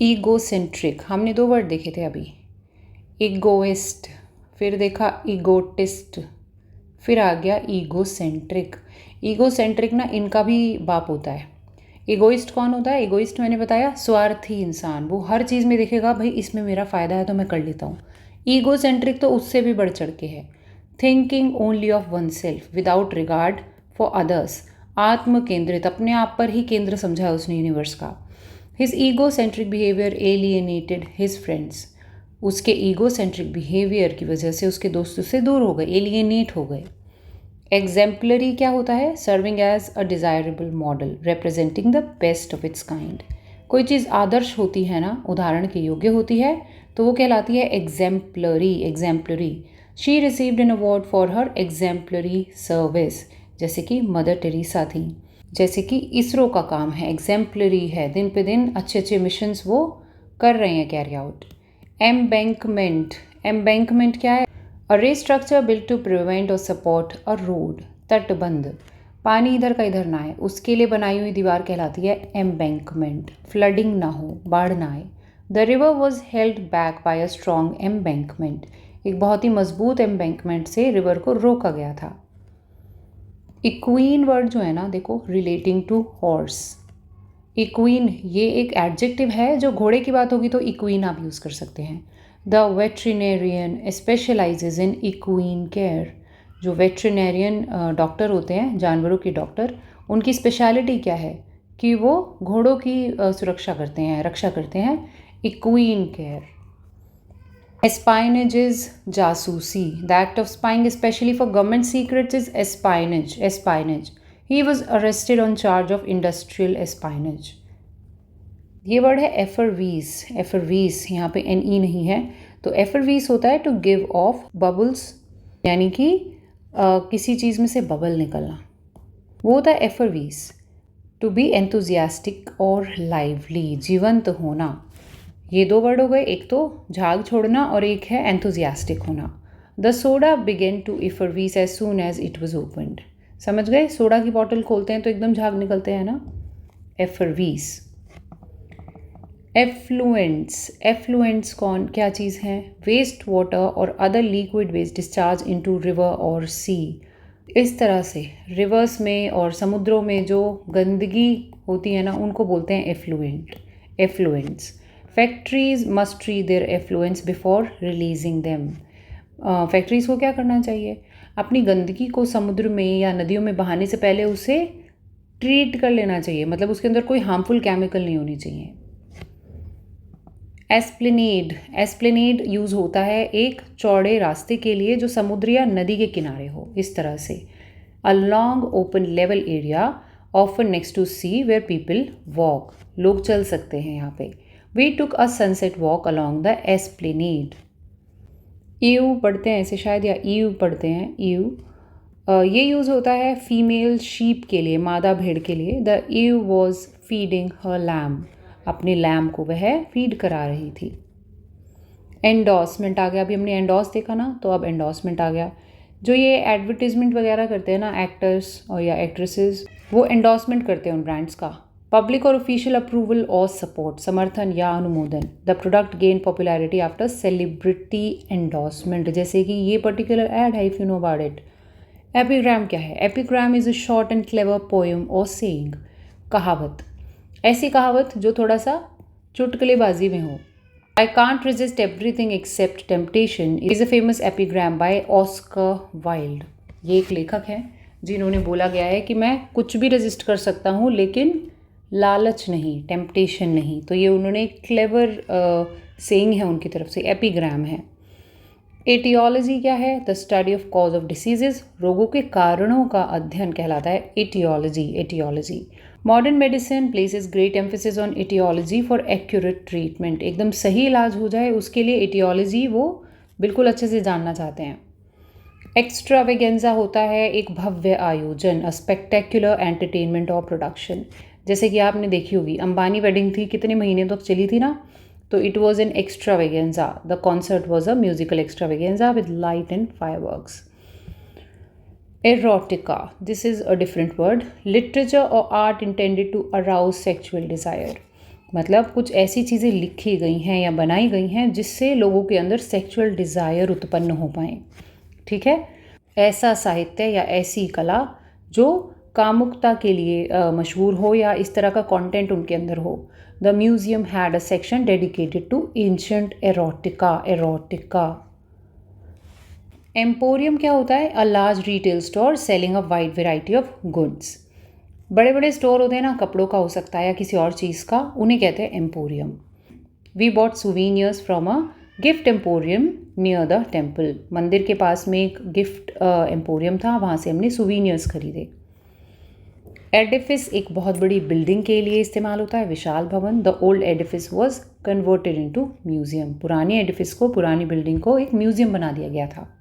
ईगोसेंट्रिक, हमने 2 वर्ड देखे थे अभी, इगोइस्ट, फिर देखा इगोटिस्ट, फिर आ गया ईगोसेंट्रिक ना इनका भी बाप होता है। इगोइस्ट कौन होता है, इगोइस्ट मैंने बताया स्वार्थी इंसान, वो हर चीज़ में देखेगा भाई इसमें मेरा फ़ायदा है तो मैं कर लेता हूँ। ईगोसेंट्रिक तो उससे भी बढ़ चढ़ के है, thinking only of one self without regard for others, आत्म केंद्रित, अपने आप पर ही केंद्र समझा उसने यूनिवर्स का। His egocentric behaviour alienated his friends, उसके ईगोसेंट्रिक बिहेवियर की वजह से उसके दोस्तों से दूर हो गए, एलियनेट हो गए। एग्जेम्पलरी क्या होता है, serving as a desirable model representing the best of its kind, कोई चीज़ आदर्श होती है ना, उदाहरण के योग्य होती है, तो वो कहलाती है exemplary. She received an award for her exemplary service, जैसे कि मदर टेरेसा थी। जैसे कि इसरो का काम है, एग्जेम्पलरी है, दिन पे दिन अच्छे मिशंस वो कर रहे हैं कैरी आउट। एम्बैंकमेंट क्या है, अ रे स्ट्रक्चर बिल्ट टू प्रिवेंट और सपोर्ट अ रोड, तटबंध, पानी इधर का इधर ना आए उसके लिए बनाई हुई दीवार कहलाती है एम्बैंकमेंट, फ्लडिंग ना हो, बाढ़ ना आए। The river was held back by a strong embankment, एक बहुत ही मजबूत एम्बैंकमेंट से रिवर को रोका गया था। इक्वीन वर्ड जो है ना देखो, रिलेटिंग टू हॉर्स, इक्वीन ये एक एडजेक्टिव है, जो घोड़े की बात होगी तो इक्वीन आप यूज़ कर सकते हैं। The veterinarian specializes in equine care. जो वेटरिनेरियन डॉक्टर होते हैं, जानवरों के डॉक्टर, उनकी स्पेशलिटी क्या है कि वो घोड़ों की सुरक्षा करते हैं, रक्षा करते हैं। Equine care. एस्पाइनेज इज जासूसी। The act of spying specially for government secrets is espionage. Espionage. He was arrested on charge of industrial espionage. ये वर्ड है एफरवीस। एफरवीस, यहाँ पे एन ई नहीं है, तो एफरवीस होता है टू गिव ऑफ बबल्स, यानी कि किसी चीज़ में से बबल निकलना, वो होता है एफरवीस। टू बी एंथुजियास्टिक और लाइवली, जीवंत होना। ये दो वर्ड हो गए, एक तो झाग छोड़ना और एक है एंथुजियास्टिक होना। The soda began to effervesce as soon as it was opened. समझ गए? सोडा की बॉटल खोलते हैं तो एकदम झाग निकलते हैं ना, एफरवीस। एफ्लुएंट्स। एफ्लुएंट्स कौन क्या चीज़ है? वेस्ट वाटर और other liquid waste discharge into river और सी। इस तरह से रिवर्स में और समुद्रों में जो गंदगी होती है ना, उनको बोलते हैं effluent. Effluents. Factories must treat their effluents before releasing them. Factories को क्या करना चाहिए? अपनी गंदगी को समुद्र में या नदियों में बहाने से पहले उसे ट्रीट कर लेना चाहिए, मतलब उसके अंदर कोई हार्मफुल केमिकल नहीं होनी चाहिए। एस्प्लेनेड। एस्प्लेनेड यूज़ होता है एक चौड़े रास्ते के लिए जो समुद्र या नदी के किनारे हो, इस तरह से। A long open level area often next to sea where people walk. लोग चल सकते हैं यहाँ पे। We took a sunset walk along the esplanade. Ewe पढ़ते हैं ऐसे शायद, या ईव पढ़ते हैं, ईव। ये यूज़ होता है फीमेल शीप के लिए, मादा भेड़ के लिए। The ewe was feeding her lamb. अपने लैम को वह फीड करा रही थी। एंडोर्समेंट आ गया। अभी हमने एंडोर्स देखा ना, तो अब एंडोर्समेंट आ गया। जो ये एडवर्टीजमेंट वगैरह करते हैं ना, एक्टर्स और या एक्ट्रेसेस, वो एंडोर्समेंट करते हैं उन ब्रांड्स का। पब्लिक और ऑफिशियल अप्रूवल और सपोर्ट, समर्थन या अनुमोदन। The product gain popularity after celebrity endorsement. जैसे कि ये पर्टिकुलर एड है, if you know about it. Epigram क्या है? Epigram is a short and clever poem और सेइंग। कहावत। ऐसी कहावत जो थोड़ा सा चुटकुलेबाजी में हो। I can't resist everything except temptation is a famous epigram by Oscar Wilde. ये एक लेखक है जिन्होंने बोला गया है कि मैं कुछ भी रेजिस्ट कर सकता हूँ लेकिन लालच नहीं, टेम्पटेशन नहीं। तो ये उन्होंने एक क्लेवर सेइंग है उनकी तरफ से, एपिग्राम है। एटियोलॉजी क्या है? The study of cause of diseases. रोगों के कारणों का अध्ययन कहलाता है aetiology. Aetiology. Modern medicine places great emphasis on aetiology for accurate treatment. एकदम सही इलाज हो जाए उसके लिए एटियोलॉजी वो बिल्कुल अच्छे से जानना चाहते हैं। एक्स्ट्रावेगेंजा होता है एक भव्य आयोजन, अ स्पेक्टेक्युलर एंटरटेनमेंट और प्रोडक्शन। जैसे कि आपने देखी होगी अंबानी वेडिंग थी, कितने महीने तक चली थी ना, तो it was N extravaganza. The concert was a musical extravaganza with light and fireworks. Erotica. This is a different word. Literature or art intended to arouse sexual desire. मतलब कुछ ऐसी चीज़ें लिखी गई हैं या बनाई गई हैं जिससे लोगों के अंदर सेक्सुअल डिज़ायर उत्पन्न हो पाए। ठीक है? ऐसा साहित्य या ऐसी कला जो कामुकता के लिए मशहूर हो या इस तरह का कंटेंट उनके अंदर हो। The museum had a section dedicated to ancient erotica. Erotica. Emporium क्या होता है? A large retail store selling a wide variety of goods. बड़े बड़े स्टोर होते हैं ना, कपड़ों का हो सकता है या किसी और चीज़ का, उन्हें कहते हैं emporium. We bought souvenirs from a gift emporium near the temple. मंदिर के पास में एक गिफ्ट एम्पोरियम था, वहाँ से हमने सुवीनियर्स खरीदे। एडिफिस एक बहुत बड़ी बिल्डिंग के लिए इस्तेमाल होता है, विशाल भवन। The old Edifice was converted into museum. पुरानी एडिफिस को, पुरानी बिल्डिंग को एक म्यूजियम बना दिया गया था।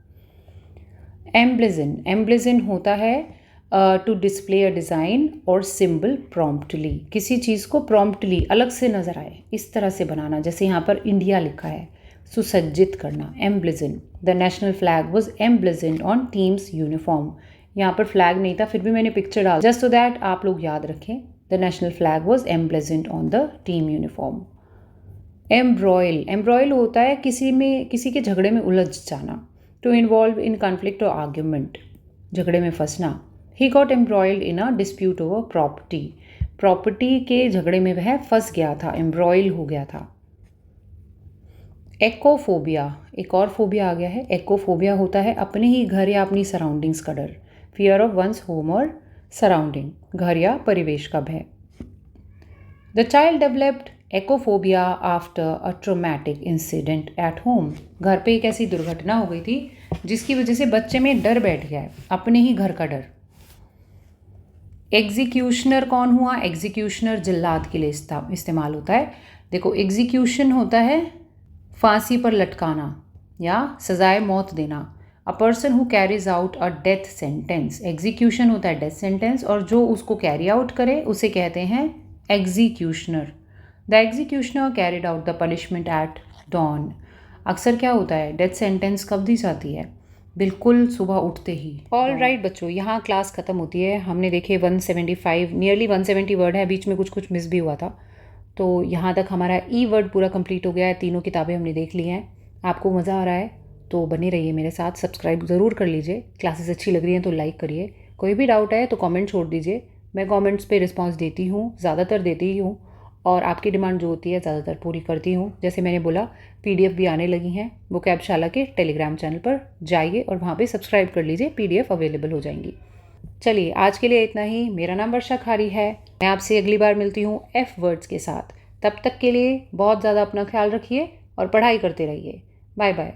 एम्ब्लेजन। एम्ब्लेजन होता है टू डिस्प्ले अ डिज़ाइन और सिंबल प्रॉम्प्टली। किसी चीज़ को प्रॉम्प्टली अलग से नज़र आए इस तरह से बनाना, जैसे यहाँ पर इंडिया लिखा है, सुसज्जित करना। Emblazon. The national flag was emblazon on team's uniform. यहाँ पर फ्लैग नहीं था, फिर भी मैंने पिक्चर डाल जस्ट सो दैट आप लोग याद रखें। The national flag was emblazon on the team uniform. Embroil. Embroil होता है किसी के झगड़े में उलझ जाना। टू इन्वॉल्व इन कॉन्फ्लिक्ट और आर्ग्यूमेंट, झगड़े में फंसना। He got embroiled in a dispute over property. Property के झगड़े में वह फंस गया था, एम्ब्रॉयल हो गया था। एक्कोफोबिया, एक और फोबिया आ गया है। एक्कोफोबिया होता है अपने ही घर या अपनी सराउंडिंग्स का डर। फियर ऑफ वंस होम और सराउंडिंग, घर या परिवेश का भय। The child developed ecophobia after a traumatic incident at home. घर पे एक ऐसी दुर्घटना हो गई थी जिसकी वजह से बच्चे में डर बैठ गया है, अपने ही घर का डर। एग्जीक्यूशनर कौन हुआ? एग्जीक्यूशनर जिल्लात के लिए इस्तेमाल होता है। देखो, एग्जीक्यूशन होता है फांसी पर लटकाना या सजाए मौत देना। अ person who carries out a death sentence. Execution होता है डेथ सेंटेंस और जो उसको कैरी आउट करे उसे कहते हैं executioner. The executioner carried out the punishment at dawn. अक्सर क्या होता है, डेथ सेंटेंस कब दी जाती है? बिल्कुल सुबह उठते ही। ऑल राइट बच्चों, यहाँ क्लास ख़त्म होती है। हमने देखे 175, नियरली 170 वर्ड है, बीच में कुछ कुछ मिस भी हुआ था। तो यहाँ तक हमारा ई वर्ड पूरा कंप्लीट हो गया है। तीनों किताबें हमने देख ली हैं। आपको मज़ा आ रहा है तो बने रहिए मेरे साथ, सब्सक्राइब ज़रूर कर लीजिए। क्लासेस अच्छी लग रही हैं तो लाइक करिए। कोई भी डाउट है तो कमेंट छोड़ दीजिए, मैं कमेंट्स पे रिस्पांस देती हूँ, ज़्यादातर देती ही हूँ, और आपकी डिमांड जो होती है ज़्यादातर पूरी करती हूँ। जैसे मैंने बोला, पीडीएफ भी आने लगी हैं। वोकैबशाला के टेलीग्राम चैनल पर जाइए और वहाँ पे सब्सक्राइब कर लीजिए, पीडीएफ अवेलेबल हो जाएंगी। चलिए, आज के लिए इतना ही। मेरा नाम वर्षा खारी है। मैं आपसे अगली बार मिलती हूँ एफ वर्ड्स के साथ। तब तक के लिए बहुत ज़्यादा अपना ख्याल रखिए और पढ़ाई करते रहिए। Bye bye.